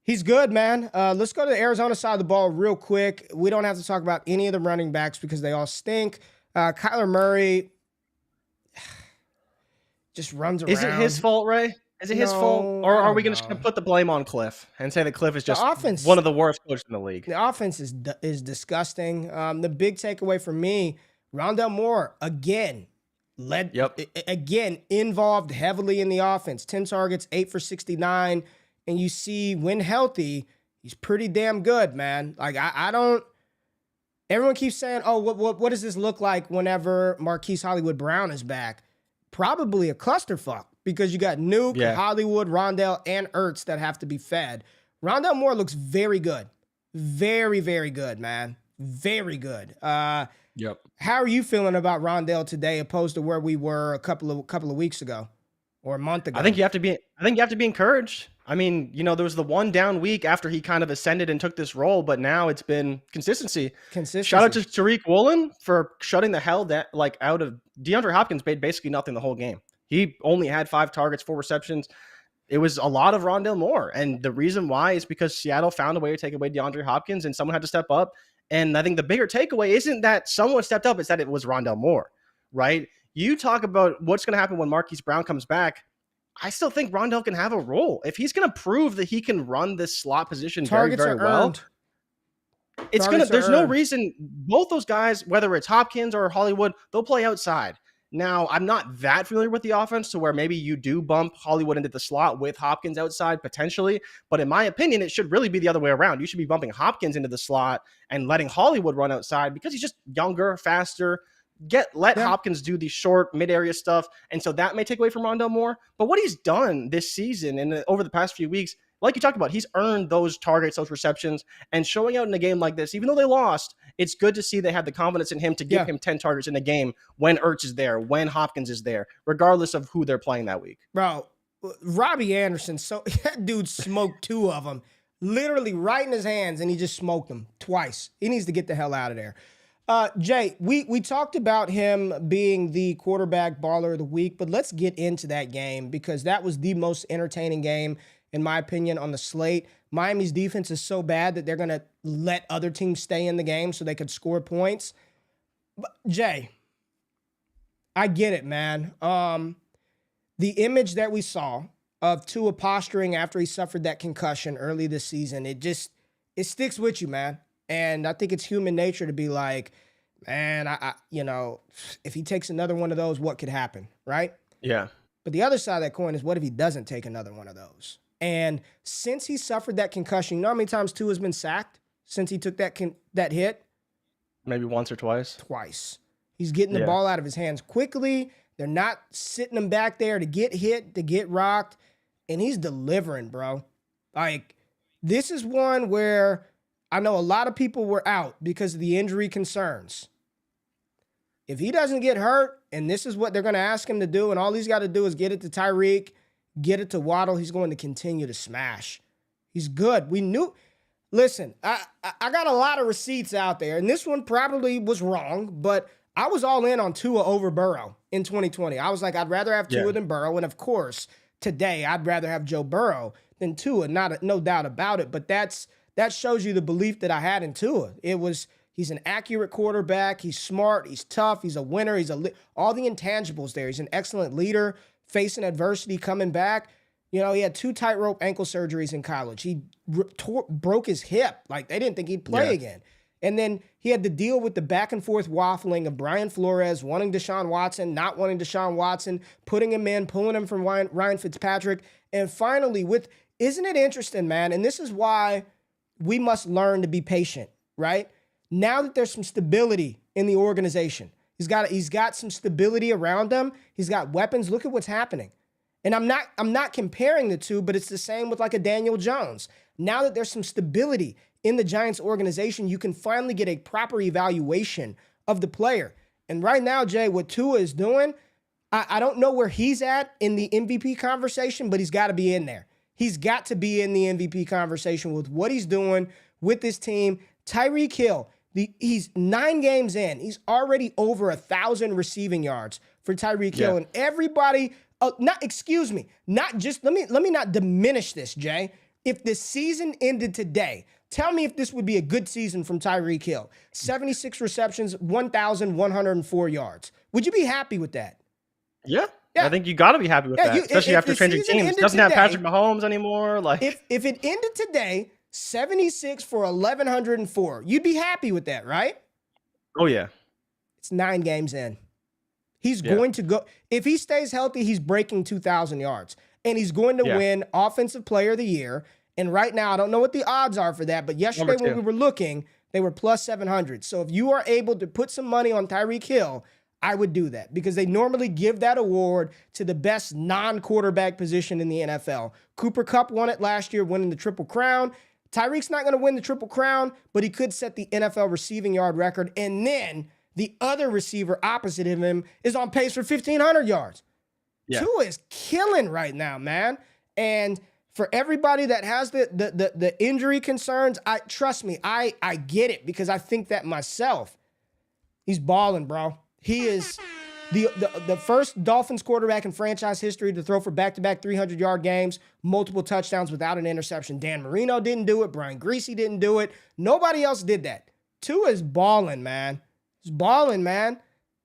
He's good, man. Let's go to the Arizona side of the ball real quick. We don't have to talk about any of the running backs because they all stink. Kyler Murray just runs around. Is it his fault, Ray? Is it his fault? Or are we just going to put the blame on Cliff and say that Cliff is just one of the worst coaches in the league? The offense is disgusting. The big takeaway for me, Rondell Moore, again, involved heavily in the offense. 10 targets, 8 for 69. And you see, when healthy, he's pretty damn good, man. I don't Everyone keeps saying, oh, what does this look like whenever Marquise Hollywood Brown is back? Probably a clusterfuck because you got Nuke, Yeah. Hollywood, Rondell, and Ertz that have to be fed. Rondell Moore looks very good. Very, very good, man. Very good. Yep. How are you feeling about Rondell today opposed to where we were a couple of weeks ago or a month ago? I think you have to be encouraged. I mean, there was the one down week after he kind of ascended and took this role, but now it's been consistency. Shout out to Tariq Woolen for shutting the hell down, out of DeAndre Hopkins made basically nothing the whole game. He only had 5 targets, 4 receptions. It was a lot of Rondell Moore. And the reason why is because Seattle found a way to take away DeAndre Hopkins and someone had to step up. And I think the bigger takeaway isn't that someone stepped up, it's that it was Rondell Moore, right? You talk about what's going to happen when Marquise Brown comes back. I still think Rondell can have a role. If he's going to prove that he can run this slot position very, very well, there's no reason both those guys, whether it's Hopkins or Hollywood, they'll play outside. Now, I'm not that familiar with the offense to where maybe you do bump Hollywood into the slot with Hopkins outside potentially. But in my opinion, it should really be the other way around. You should be bumping Hopkins into the slot and letting Hollywood run outside because he's just younger, faster. Let Hopkins do the short mid-area stuff. And so that may take away from Rondell Moore. But what he's done this season and over the past few weeks, like you talked about, he's earned those targets, those receptions, and showing out in a game like this, even though they lost, it's good to see they had the confidence in him to give him 10 targets in a game when Ertz is there, when Hopkins is there, regardless of who they're playing that week. Bro, Robbie Anderson, that dude smoked 2 of them, literally right in his hands, and he just smoked them twice. He needs to get the hell out of there. Jay, we talked about him being the quarterback baller of the week, but let's get into that game because that was the most entertaining game, in my opinion, on the slate. Miami's defense is so bad that they're going to let other teams stay in the game so they could score points. But Jay, I get it, man. The image that we saw of Tua posturing after he suffered that concussion early this season, it sticks with you, man. And I think it's human nature to be like, man, if he takes another one of those, what could happen, right? Yeah. But the other side of that coin is what if he doesn't take another one of those? And since he suffered that concussion, you know how many times Tua has been sacked since he took that hit? Maybe once or twice. Twice. He's getting the ball out of his hands quickly. They're not sitting him back there to get hit, to get rocked. And he's delivering, bro. This is one where I know a lot of people were out because of the injury concerns. If he doesn't get hurt, and this is what they're going to ask him to do, and all he's got to do is get it to Tyreek, get it to Waddle, he's going to continue to smash. He's good. We knew. Listen, I got a lot of receipts out there, and this one probably was wrong, but I was all in on Tua over Burrow in 2020. I was like, I'd rather have Tua than Burrow, and of course, today, I'd rather have Joe Burrow than Tua, no doubt about it, but that shows you the belief that I had in Tua. He's an accurate quarterback. He's smart. He's tough. He's a winner. All the intangibles there. He's an excellent leader, facing adversity, coming back. He had 2 tightrope ankle surgeries in college. He broke his hip. They didn't think he'd play again. And then he had to deal with the back and forth waffling of Brian Flores wanting Deshaun Watson, not wanting Deshaun Watson, putting him in, pulling him from Ryan Fitzpatrick. And finally, isn't it interesting, man? And this is why we must learn to be patient, right? Now that there's some stability in the organization, he's got some stability around him. He's got weapons. Look at what's happening. And I'm not comparing the two, but it's the same with a Daniel Jones. Now that there's some stability in the Giants organization, you can finally get a proper evaluation of the player. And right now, Jay, what Tua is doing, I don't know where he's at in the MVP conversation, but he's got to be in there. He's got to be in the MVP conversation with what he's doing with this team. Tyreek Hill, he's 9 games in. He's already over 1,000 receiving yards for Tyreek Hill. And everybody, let me not diminish this, Jay. If the season ended today, tell me if this would be a good season from Tyreek Hill. 76 receptions, 1,104 yards. Would you be happy with that? Yeah. I think you got to be happy with that, especially after changing teams. Doesn't have Patrick Mahomes anymore. If it ended today, 76 for 1,104, you'd be happy with that, right? Oh, yeah. It's 9 games in. He's going to go. If he stays healthy, he's breaking 2,000 yards. And he's going to win Offensive Player of the Year. And right now, I don't know what the odds are for that, but yesterday when we were looking, They were plus 700. So if you are able to put some money on Tyreek Hill, I would do that because they normally give that award to the best non-quarterback position in the NFL. Cooper Kupp won it last year, winning the Triple Crown. Tyreek's not going to win the Triple Crown, but he could set the NFL receiving yard record. And then the other receiver opposite of him is on pace for 1,500 yards. Yeah. Tua is killing right now, man. And for everybody that has the injury concerns, trust me, I get it because I think that myself. He's balling, bro. He is the first Dolphins quarterback in franchise history to throw for back-to-back 300-yard games, multiple touchdowns without an interception. Dan Marino didn't do it. Brian Griese didn't do it. Nobody else did that. Tua is balling, man. He's balling, man.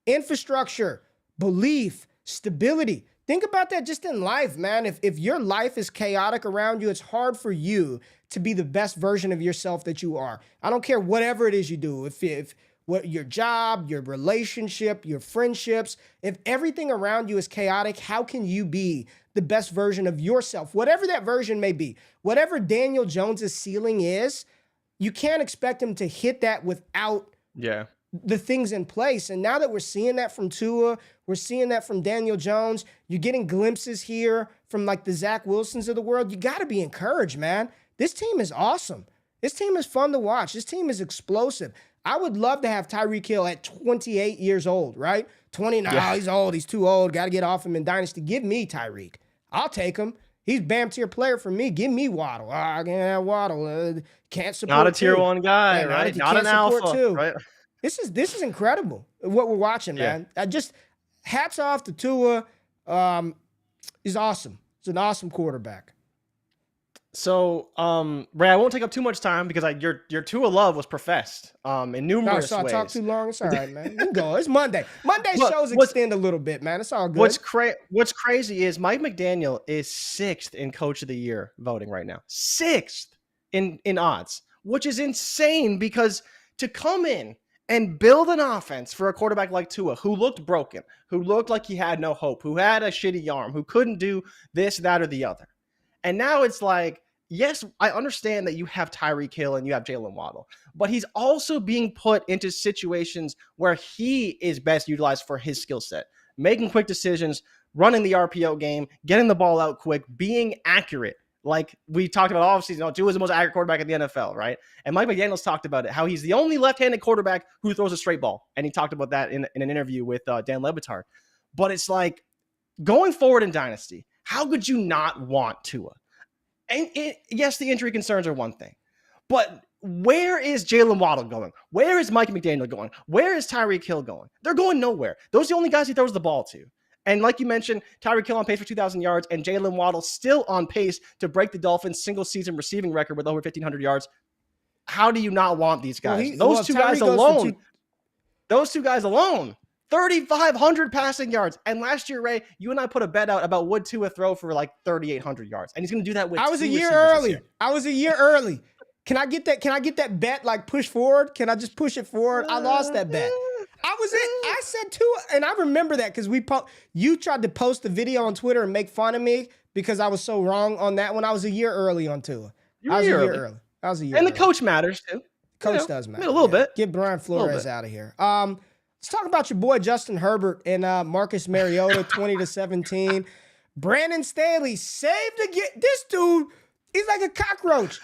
Infrastructure, belief, stability. Think about that just in life, man. If your life is chaotic around you, it's hard for you to be the best version of yourself that you are. I don't care whatever it is you do. If what your job, your relationship, your friendships, if everything around you is chaotic, how can you be the best version of yourself? Whatever that version may be, whatever Daniel Jones's ceiling is, you can't expect him to hit that without the things in place. And now that we're seeing that from Tua, we're seeing that from Daniel Jones, you're getting glimpses here from like the Zach Wilsons of the world. You got to be encouraged, man. This team is awesome. This team is fun to watch. This team is explosive. I would love to have Tyreek Hill at 28 years old, right? 29, he's old. He's too old. Got to get off him in Dynasty. Give me Tyreek. I'll take him. He's Bam tier player for me. Give me Waddle. I can't have Waddle. Can't support not a tier two. one guy, right? Not an alpha, two. right? This is incredible what we're watching, man. I just hats off to Tua. He's awesome. He's an awesome quarterback. So, Ray, I won't take up too much time because your Tua love was professed in numerous ways. I talk too long. It's all right, man. You go. It's Monday. Monday shows extend a little bit, man. It's all good. What's crazy is Mike McDaniel is 6th in Coach of the Year voting right now. 6th in odds, which is insane because to come in and build an offense for a quarterback like Tua, who looked broken, who looked like he had no hope, who had a shitty arm, who couldn't do this, that, or the other. And now it's like, yes, I understand that you have Tyreek Hill and you have Jalen Waddle, but he's also being put into situations where he is best utilized for his skill set, making quick decisions, running the RPO game, getting the ball out quick, being accurate. Like we talked about all offseason, Tua is the most accurate quarterback in the NFL, right? And Mike McDaniel's talked about it, how he's the only left-handed quarterback who throws a straight ball. And he talked about that in an interview with Dan Le Batard. But it's like, going forward in Dynasty, how could you not want Tua? And yes, the injury concerns are one thing, but where is Jalen Waddle going? Where is Mike McDaniel going? Where is Tyreek Hill going? They're going nowhere. Those are the only guys he throws the ball to. And like you mentioned, Tyreek Hill on pace for 2,000 yards and Jalen Waddle still on pace to break the Dolphins' single-season receiving record with over 1,500 yards. How do you not want these guys? Those two guys alone, 3,500 passing yards. And last year, Ray, you and I put a bet out about would Tua throw for like 3,800 yards. And he's going to do that with I was a year early. Can I get that bet like push forward? Can I just push it forward? I lost that bet. I said Tua, and I remember that because you tried to post the video on Twitter and make fun of me because I was so wrong on that one. I was a year early on Tua. I was a year early. And the coach matters too. Coach does matter. A little bit. Get Brian Flores out of here. Let's talk about your boy Justin Herbert and Marcus Mariota, 20-17. Brandon Staley saved again. This dude, he's like a cockroach.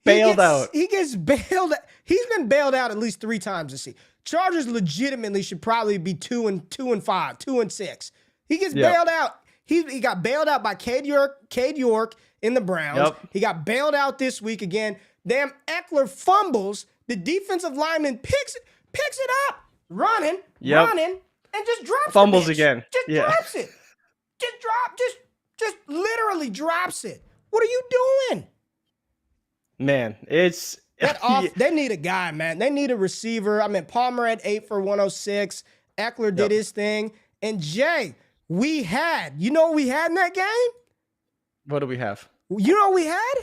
Bailed out. He gets bailed. He's been bailed out at least 3 times this season. Chargers legitimately should probably be 2-5, 2-6. He gets bailed out. He got bailed out by Cade York in the Browns. Yep. He got bailed out this week again. Damn, Eckler fumbles. The defensive lineman picks it up, running, and just drops fumbles again. Drops it. Just literally drops it. What are you doing? Man, it's they need a guy, man. They need a receiver. I mean, Palmer at 8 for 106. Eckler did his thing. And Jay, you know what we had in that game? What do we have? You know what we had?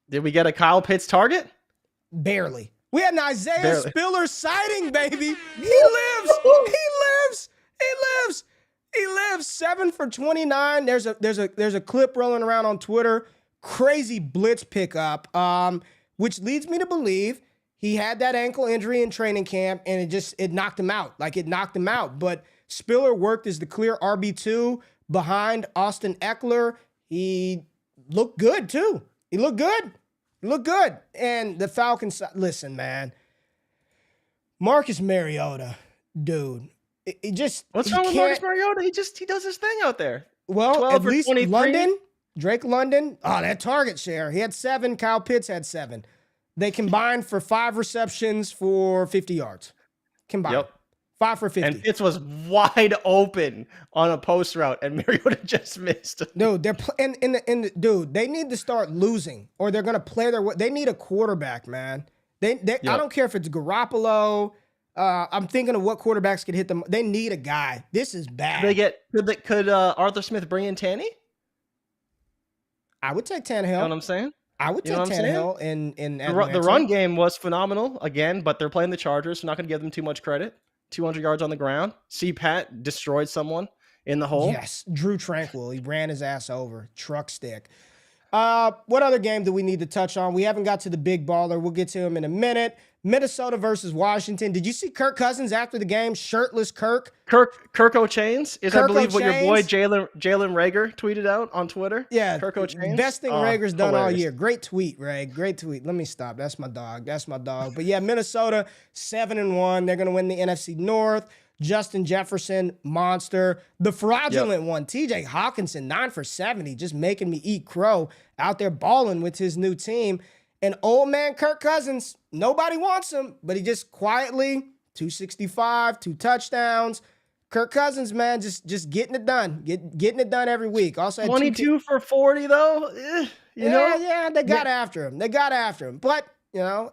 Did we get a Kyle Pitts target? Barely. We had an Isaiah Spiller sighting, baby. He lives. 7 for 29. There's a clip rolling around on Twitter. Crazy blitz pickup, which leads me to believe He had that ankle injury in training camp, and it knocked him out. Like, it knocked him out. But Spiller worked as the clear RB2 behind Austin Eckler. He looked good, too. He looked good. And the Falcons, listen, man. Marcus Mariota, dude. What's wrong with Marcus Mariota? He does his thing out there. Well, at least 23. Drake London. Oh, that target share. He had 7. Kyle Pitts had 7. They combined for 5 receptions for 50 yards. Combined. Yep. 5 for 50. And Pitts was wide open on a post route, and Mariota just missed. Dude, dude, they need to start losing, or they're gonna play their way. They need a quarterback, man. I don't care if it's Garoppolo. I'm thinking of what quarterbacks could hit them. They need a guy. This is bad. Could Arthur Smith bring in Tanny? I would take Tannehill. You know what I'm saying? I would take Tannehill in the run game was phenomenal again, but they're playing the Chargers, so not going to give them too much credit. 200 yards on the ground. C-Pat destroyed someone in the hole. Yes, Drew Tranquil. He ran his ass over. Truck stick. What other game do we need to touch on? We haven't got to the big baller. We'll get to him in a minute. Minnesota versus Washington. Did you see Kirk Cousins after the game? Shirtless Kirk. Kirk O'Chains is, I believe, what your boy O'Chains. Jalen Rager tweeted out on Twitter. Yeah. Kirk O'Chains. Best thing Rager's done hilarious. all year. Great tweet, Ray. Great tweet. Let me stop. That's my dog. But yeah, Minnesota 7-1. They're going to win the NFC North. Justin Jefferson, monster. The fraudulent one, TJ Hawkinson, 9 for 70, just making me eat crow out there balling with his new team. And old man Kirk Cousins, nobody wants him, but he just quietly, 265, 2 touchdowns. Kirk Cousins, man, just getting it done. Getting it done every week. Also had 22 for 40, though. You know? Yeah, they got after him. But,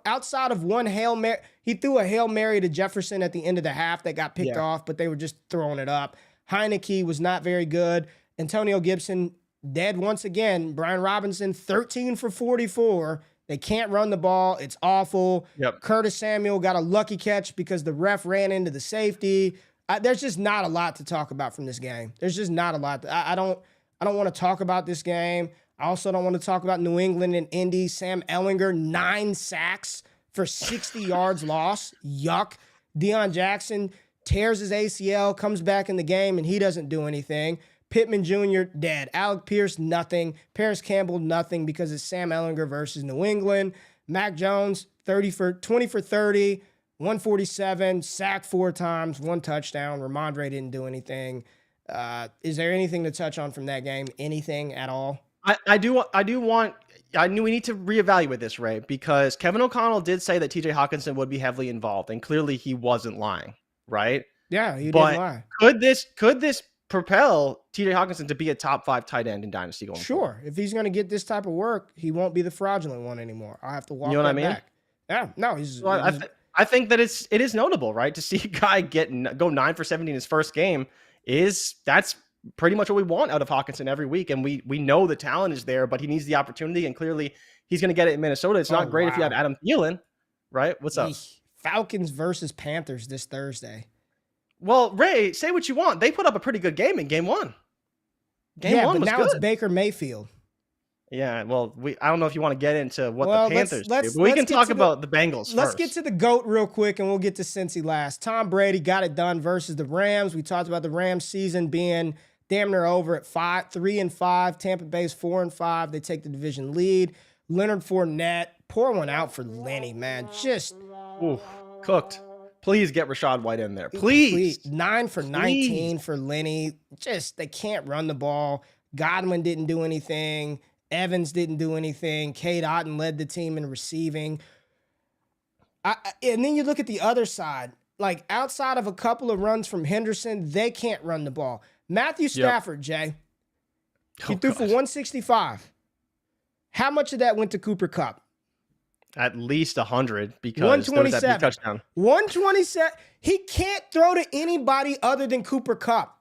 outside of one Hail Mary, he threw a Hail Mary to Jefferson at the end of the half that got picked off, but they were just throwing it up. Heineke was not very good. Antonio Gibson, dead once again. Brian Robinson, 13 for 44. They can't run the ball. It's awful. Yep. Curtis Samuel got a lucky catch because the ref ran into the safety. There's just not a lot to talk about from this game. There's just not a lot. I don't want to talk about this game. I also don't want to talk about New England and Indy. Sam Ellinger, 9 sacks for 60 yards lost. Yuck. Deion Jackson tears his ACL, comes back in the game, and he doesn't do anything. Pittman Jr., dead. Alec Pierce, nothing. Paris Campbell, nothing, because it's Sam Ellinger versus New England. Mac Jones, 20 for 30, 147, sacked 4 times, 1 touchdown. Ramondre didn't do anything. Is there anything to touch on from that game? Anything at all? I knew we need to reevaluate this, Ray, because Kevin O'Connell did say that TJ Hawkinson would be heavily involved, and clearly he wasn't lying, right? Yeah, he didn't lie. Could this propel TJ Hawkinson to be a top 5 tight end in Dynasty going forward? Sure. If he's going to get this type of work, he won't be the fraudulent one anymore. I'll have to walk back. Yeah, no, I think that it is notable, right? To see a guy go 9 for 70 in his first game that's pretty much what we want out of Hawkinson every week. And we know the talent is there, but he needs the opportunity, and clearly he's going to get it in Minnesota. It's not great if you have Adam Thielen, right? What's up? Falcons versus Panthers this Thursday. Well, Ray, say what you want. They put up a pretty good game in game 1. Game 1 was now good. It's Baker Mayfield. Yeah, well, I don't know if you want to get into what the Panthers do, but we can talk about the Bengals Let's first. get to the GOAT real quick, and we'll get to Cincy last. Tom Brady got it done versus the Rams. We talked about the Rams season being damn near over at 3-5. Tampa Bay's 4-5. They take the division lead. Leonard Fournette, pour one out for Lenny, man. Just cooked. Please get Rachaad White in there. Please. 9 for 19 for Lenny. Just, they can't run the ball. Godwin didn't do anything. Evans didn't do anything. Cade Otton led the team in receiving. And then you look at the other side. Like, outside of a couple of runs from Henderson, they can't run the ball. Matthew Stafford, Jay, he threw for 165. How much of that went to Cooper Kupp? At least 100, because there was that big touchdown. 127. He can't throw to anybody other than Cooper Kupp.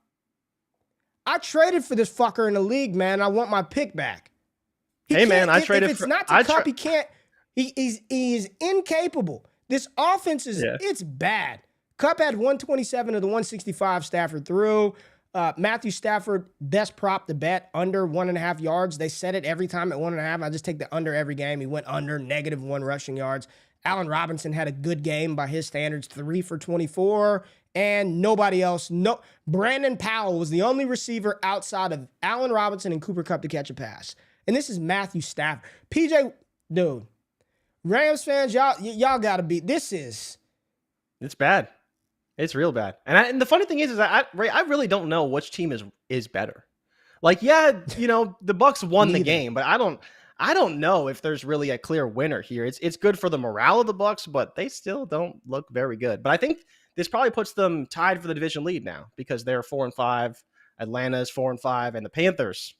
I traded for this fucker in the league, man. I want my pick back. I traded if it's not to Kupp, he can't. He is incapable. This offense is it's bad. Kupp had 127 of the 165 Stafford threw. Matthew Stafford, best prop to bet, under 1.5 yards. They set it every time at 1.5. I just take the under every game. He went under, -1 rushing yards. Allen Robinson had a good game by his standards, 3 for 24, and nobody else. No, Brandon Powell was the only receiver outside of Allen Robinson and Cooper Kupp to catch a pass. And this is Matthew Stafford. PJ, dude, Rams fans, y'all got to be, it's bad. It's real bad. And the funny thing is I really don't know which team is better. Like, yeah, the Bucs won the game, but I don't know if there's really a clear winner here. It's good for the morale of the Bucs, but they still don't look very good. But I think this probably puts them tied for the division lead now because they're 4-5. Atlanta's 4-5, and the Panthers,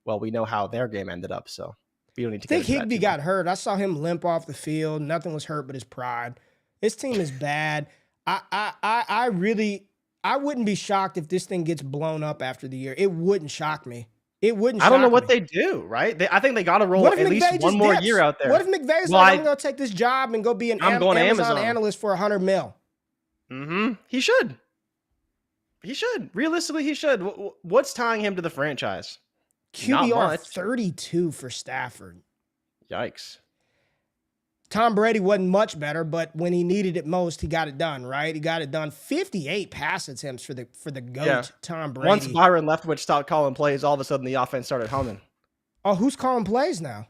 well, we know how their game ended up, so we don't need to. I think Higbee got hurt. I saw him limp off the field. Nothing was hurt but his pride. This team is bad. I wouldn't be shocked if this thing gets blown up after the year. It wouldn't shock me. It wouldn't. I don't know what they do, right? I think they got to roll at least one more year out there. What if McVay's like, I'm going to take this job and go be an Amazon analyst for $100 million? He should. Realistically, he should. What's tying him to the franchise? QBR 32 for Stafford. Yikes. Tom Brady wasn't much better, but when he needed it most, he got it done, right? He got it done. 58 pass attempts for the GOAT, Tom Brady. Once Byron Leftwich stopped calling plays, all of a sudden the offense started humming. Oh, who's calling plays now?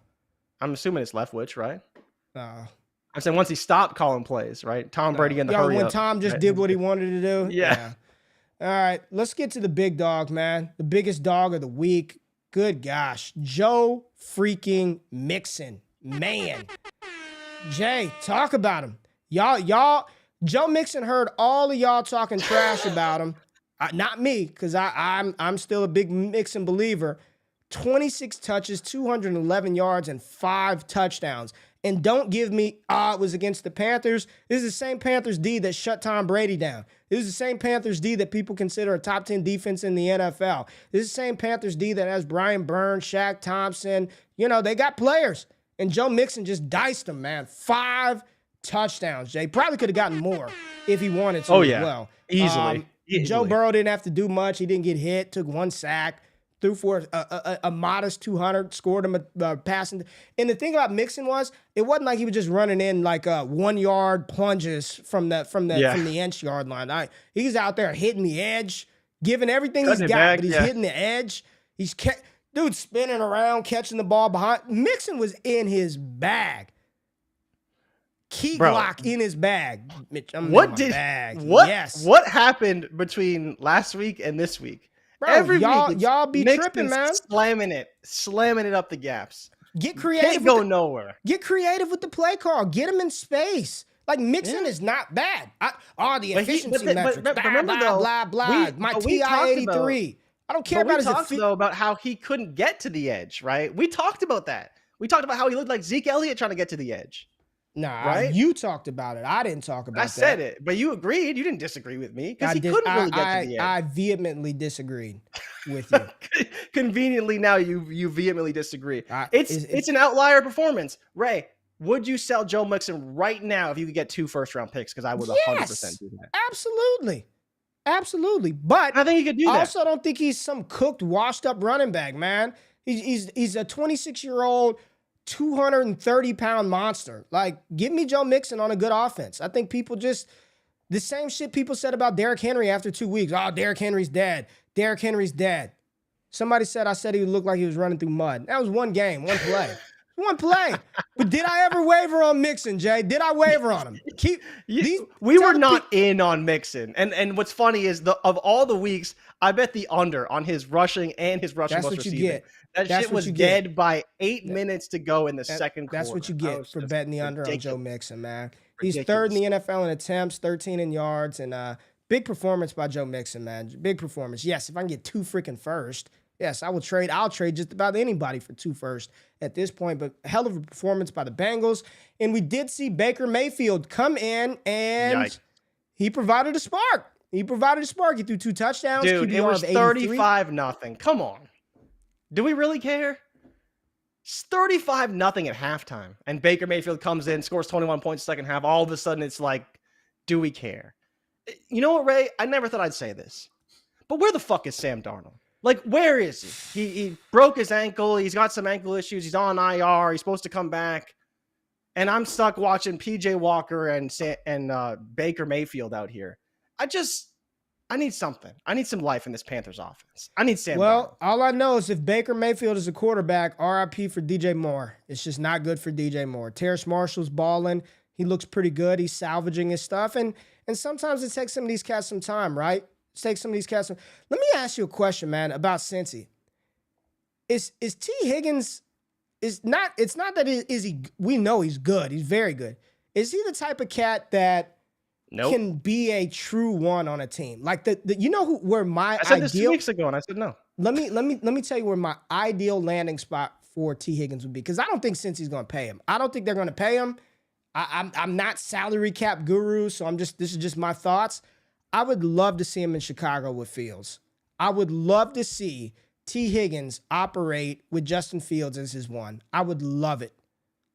I'm assuming it's Leftwich, right? I'm saying once he stopped calling plays, right? Tom Brady in the hurry when up, Tom just did what he wanted to do? Yeah. All right, let's get to the big dog, man. The biggest dog of the week. Good gosh. Joe freaking Mixon. Man. Jay, talk about him. Y'all, Joe Mixon heard all of y'all talking trash about him. Not me, because I'm still a big Mixon believer. 26 touches, 211 yards, and 5 touchdowns. And don't give me, it was against the Panthers. This is the same Panthers D that shut Tom Brady down. This is the same Panthers D that people consider a top 10 defense in the NFL. This is the same Panthers D that has Brian Burns, Shaq Thompson. They got players. And Joe Mixon just diced them, man. 5 touchdowns, Jay. Probably could have gotten more if he wanted to as well. Easily. Joe Burrow didn't have to do much. He didn't get hit, took 1 sack, threw for a modest 200, scored him a passing. And the thing about Mixon was, it wasn't like he was just running in like 1-yard plunges from the inch yard line. He's out there hitting the edge, giving everything he's got, but he's hitting the edge. Dude spinning around, catching the ball behind. Mixon was in his bag. Key Glock in his bag. Mitch, what happened between last week and this week? Bro, every week, y'all be tripping, man. Slamming it up the gaps. Get creative. Can't go nowhere. Get creative with the play call. Get him in space. Like, Mixon is not bad. The efficiency metrics. Blah, blah. My TI-83. I don't care about his talked though about how he couldn't get to the edge, right? We talked about that. We talked about how he looked like Zeke Elliott trying to get to the edge. Nah, right? You talked about it. I didn't talk about that. I said it, but you agreed. You didn't disagree with me because he couldn't really get to the edge. I vehemently disagreed with you. Conveniently, now you vehemently disagree. It's an outlier performance. Ray, would you sell Joe Mixon right now if you could get 2 first-round picks? Because I would 100% do that. Absolutely. But I think he could do that. I also don't think he's some cooked, washed-up running back, man. He's a 26-year-old, 230-pound monster. Like, give me Joe Mixon on a good offense. I think people just – the same shit people said about Derrick Henry after 2 weeks. Oh, Derrick Henry's dead. Derrick Henry's dead. Somebody said I said he looked like he was running through mud. That was one game, one play. One play. But did I ever waver on Mixon, Jay? Did I waver on him? We were not in on Mixon. And what's funny is of all the weeks, I bet the under on his rushing and his rushing most receiving. That shit was dead by 8 minutes to go in the second quarter. That's what you get for betting the under on Joe Mixon, man. He's Ridiculous. Third in the NFL in attempts, 13 in yards, and big performance by Joe Mixon, man. Big performance. Yes, if I can get 2 freaking first, yes, I will trade. I'll trade just about anybody for 2 first at this point, but hell of a performance by the Bengals. And we did see Baker Mayfield come in, and he provided a spark. He threw 2 touchdowns. Dude, it was 35-0. Come on. Do we really care? It's 35-0 at halftime. And Baker Mayfield comes in, scores 21 points second half. All of a sudden, it's like, do we care? You know what, Ray? I never thought I'd say this. But where the fuck is Sam Darnold? Like, where is he? He broke his ankle. He's got some ankle issues. He's on IR. He's supposed to come back. and I'm stuck watching PJ Walker and Baker Mayfield out here. I need something. I need some life in this Panthers offense. I need Sam Darnold. All I know is if Baker Mayfield is a quarterback, RIP for DJ Moore. It's just not good for DJ Moore. Terrace Marshall's balling. He looks pretty good. He's salvaging his stuff. And sometimes it takes some of these cats some time, right? It takes some of these cats some... Let me ask you a question, man, about Cincy. Is T. Higgins... It's not that is he... We know he's good. He's very good. Is he the type of cat that can be a true one on a team? Like you know where my I said this 2 weeks ago, and I said no. Let me tell you where my ideal landing spot for T. Higgins would be, because I don't think Cincy's going to pay him. I don't think they're going to pay him. I'm not salary cap guru, so this is just my thoughts. I would love to see him in Chicago with Fields. I would love to see T. Higgins operate with Justin Fields as his one. I would love it.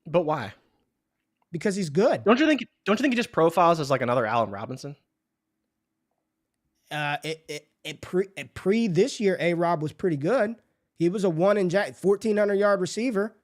But why? Because he's good. Don't you think he just profiles as like another Allen Robinson? Pre this year, A-Rob was pretty good. He was a 1,400-yard receiver.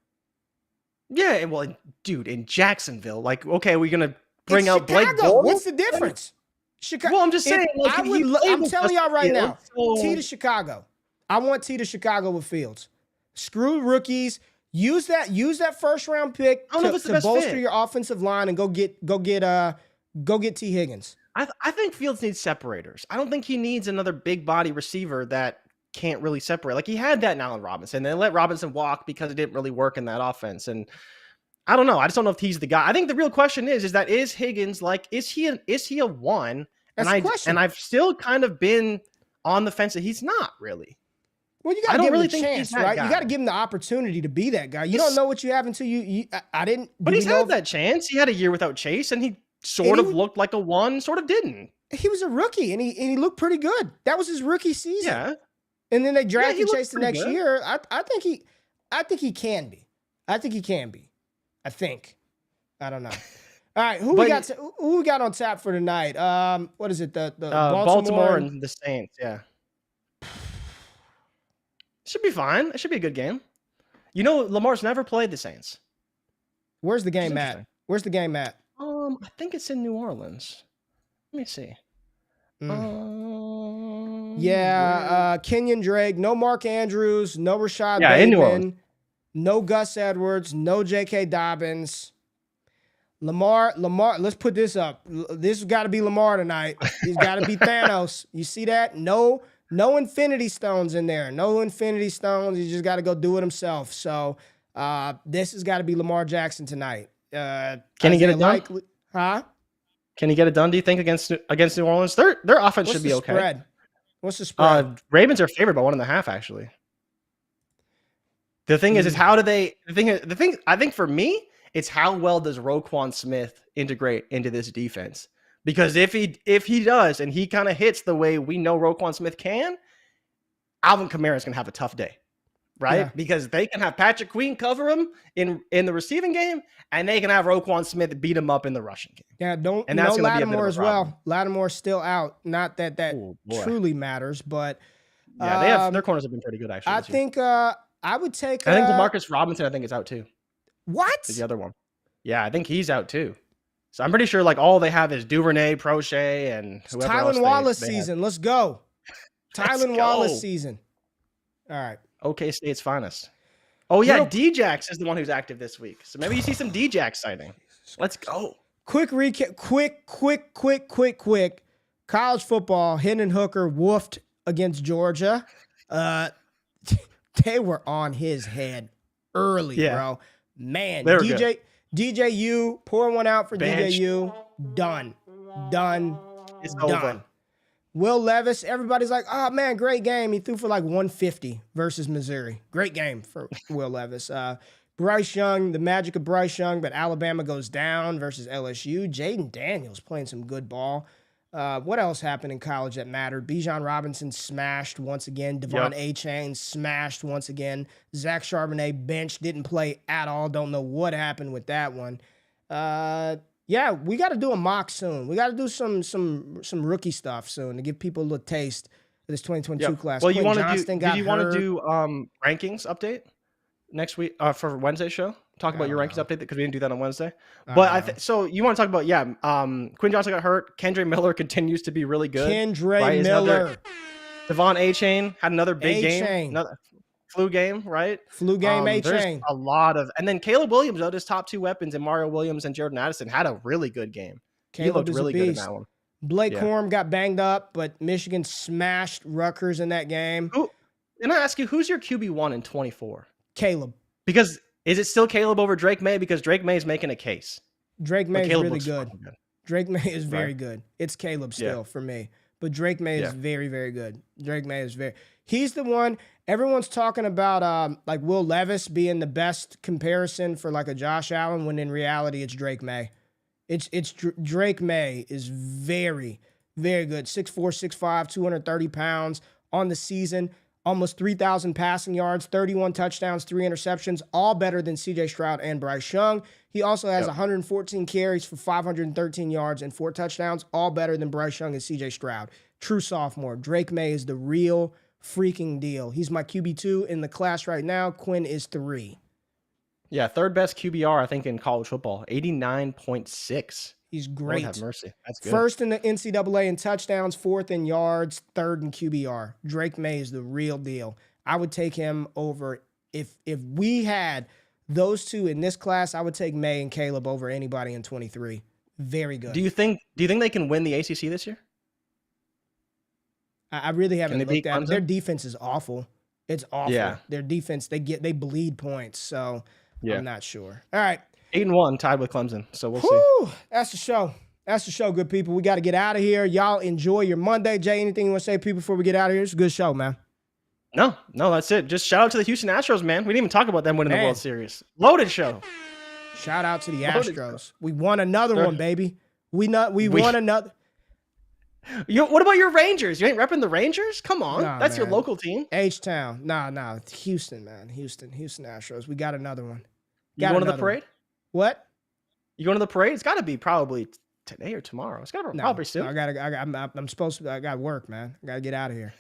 Yeah, well, dude, in Jacksonville, like, okay, we're gonna bring out Chicago. Blake Bortles? What's the difference? Chicago. Well, I'm just saying. Like, I'm telling y'all right now, so... T to Chicago. I want T to Chicago with Fields. Screw rookies. Use that first round pick to bolster your offensive line and go get T. Higgins. I think Fields needs separators. I don't think he needs another big body receiver that can't really separate. Like, he had that in Allen Robinson. They let Robinson walk because it didn't really work in that offense. And I don't know. I just don't know if he's the guy. I think the real question is Higgins, like, is he a one? That's the question. And I've still kind of been on the fence that he's not really. Well, you got to give him a chance, right? You got to give him the opportunity to be that guy. You don't know what you have until you I didn't. But he's had that chance. He had a year without Chase, and he sort of looked like a one, sort of didn't. He was a rookie, and he looked pretty good. That was his rookie season. Yeah. And then they drafted Chase the next year. I think he can be. I think he can be. I don't know. All right, who we got on tap for tonight? What is it? The Baltimore and the Saints. Yeah. Should be fine. It should be a good game. You know, Lamar's never played the Saints. Where's the game at? I think it's in New Orleans. Let me see. Kenyon Drake, no Mark Andrews, no Rashad in New Bateman, Orleans. No Gus Edwards, no J.K. Dobbins. Lamar, let's put this up. This has got to be Lamar tonight. He's got to be Thanos. You see that? No Infinity Stones in there. No Infinity Stones. He just got to go do it himself. So this has got to be Lamar Jackson tonight. Can he get it done? Huh? Can he get it done, do you think, against New Orleans? Their offense should be okay. Spread? What's the spread? Ravens are favored by 1.5, actually. The thing is how do they – the thing I think for me, it's how well does Roquan Smith integrate into this defense? Because if he does and he kind of hits the way we know Roquan Smith can, Alvin Kamara is going to have a tough day, right? Yeah. Because they can have Patrick Queen cover him in the receiving game, and they can have Roquan Smith beat him up in the rushing game. Yeah, and that's going to be a bit of a problem. As well. Lattimore's still out. Not that truly matters, but yeah, their corners have been pretty good actually. I think I would take. I think Demarcus Robinson. I think is out too. What? Is the other one? Yeah, I think he's out too. So I'm pretty sure like all they have is Duvernay, Prochet, and whoever else. Tylan Wallace season. Let's go. Tylan Wallace season. All right. OK State's finest. Oh yeah, Djax is the one who's active this week. So maybe you see some Djax sighting. Let's go. Quick recap. Quick. College football. Hendon Hooker woofed against Georgia. They were on his head early, bro. Man, DJU, pour one out for DJU. Done. It's over. Will Levis, everybody's like, oh, man, great game. He threw for like 150 versus Missouri. Great game for Will Levis. Bryce Young, the magic of Bryce Young, but Alabama goes down versus LSU. Jaden Daniels playing some good ball. What else happened in college that mattered? Bijan Robinson smashed once again. Devon A-Chain smashed once again. Zach Charbonnet bench didn't play at all. Don't know what happened with that one. Yeah, we got to do a mock soon. We got to do some rookie stuff soon to give people a little taste of this 2022 class. Well, do you want to do rankings update next week for Wednesday's show? talk about your rankings know. update because we didn't do that on Wednesday. But so you want to talk about Quinn Johnson got hurt. Kendre Miller continues to be really good. Kendre Miller. Devon A-Chain had another big game. Another flu game, right? Flu game A-Chain. There's a lot of, and then Caleb Williams, his top two weapons, and Mario Williams and Jordan Addison had a really good game. He looked really good in that one. Blake Corum got banged up, but Michigan smashed Rutgers in that game. And I ask you, who's your QB1 in 24? Caleb. Because is it still Caleb over Drake May? Because Drake May is making a case. Drake May is really good. Drake May is very good. It's Caleb still for me. But Drake May is very, very good. Drake May is he's the one, everyone's talking about like Will Levis being the best comparison for like a Josh Allen, when in reality it's Drake May. Drake May is very, very good. 6'4", 6'5", 230 pounds on the season. Almost 3,000 passing yards, 31 touchdowns, 3 interceptions, all better than C.J. Stroud and Bryce Young. He also has 114 carries for 513 yards and 4 touchdowns, all better than Bryce Young and C.J. Stroud. True sophomore. Drake May is the real freaking deal. He's my QB2 in the class right now. Quinn is 3. Yeah, third best QBR, I think, in college football. 89.6. He's great. Lord have mercy. That's good. First in the NCAA in touchdowns, 4th in yards, 3rd in QBR. Drake May is the real deal. I would take him over. If we had those two in this class, I would take May and Caleb over anybody in 23. Very good. Do you think they can win the ACC this year? I really haven't looked at it. Their defense is awful. It's awful. Yeah. Their defense, they bleed points. So I'm not sure. All right. 8-1 tied with Clemson. So we'll see. That's the show. That's the show, good people. We got to get out of here. Y'all enjoy your Monday. Jay, anything you want to say, people, before we get out of here? It's a good show, man. No, that's it. Just shout out to the Houston Astros, man. We didn't even talk about them winning the World Series. Loaded show. Shout out to the Astros. We won another one, baby. We won another. What about your Rangers? You ain't repping the Rangers? Come on. That's your local team. H-Town. Nah. Houston, man. Houston Astros. We got another one. You going to the parade? What? You going to the parade? It's got to be probably today or tomorrow. It's got to be probably soon. I'm supposed to. I got work, man. I got to get out of here.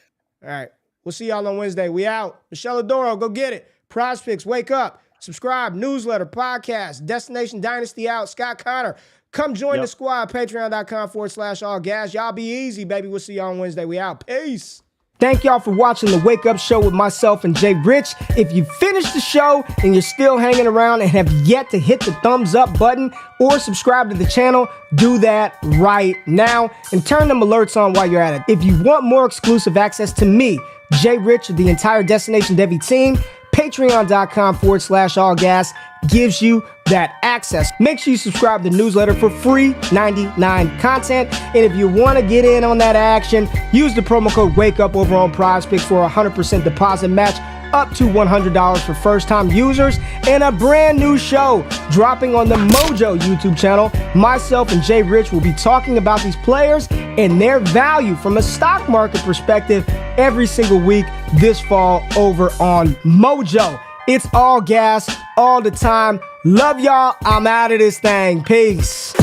All right. We'll see y'all on Wednesday. We out. Michelle Adoro, go get it. Prize Picks, wake up. Subscribe, newsletter, podcast, Destination Dynasty out. Scott Connor, come join the squad. Patreon.com/allgas. Y'all be easy, baby. We'll see y'all on Wednesday. We out. Peace. Thank y'all for watching the Wake Up Show with myself and Jay Rich. If you finished the show and you're still hanging around and have yet to hit the thumbs up button or subscribe to the channel, do that right now and turn them alerts on while you're at it. If you want more exclusive access to me, Jay Rich, the entire Destination Devy team, Patreon.com/allgas gives you that access. Make sure you subscribe to the newsletter for free 99 content. And if you want to get in on that action, use the promo code WAKEUP over on Prize Picks for a 100% deposit match up to $100 for first-time users, and a brand new show dropping on the Mojo YouTube channel. Myself and Jay Rich will be talking about these players and their value from a stock market perspective every single week this fall over on Mojo. It's all gas all the time. Love y'all. I'm out of this thing. Peace.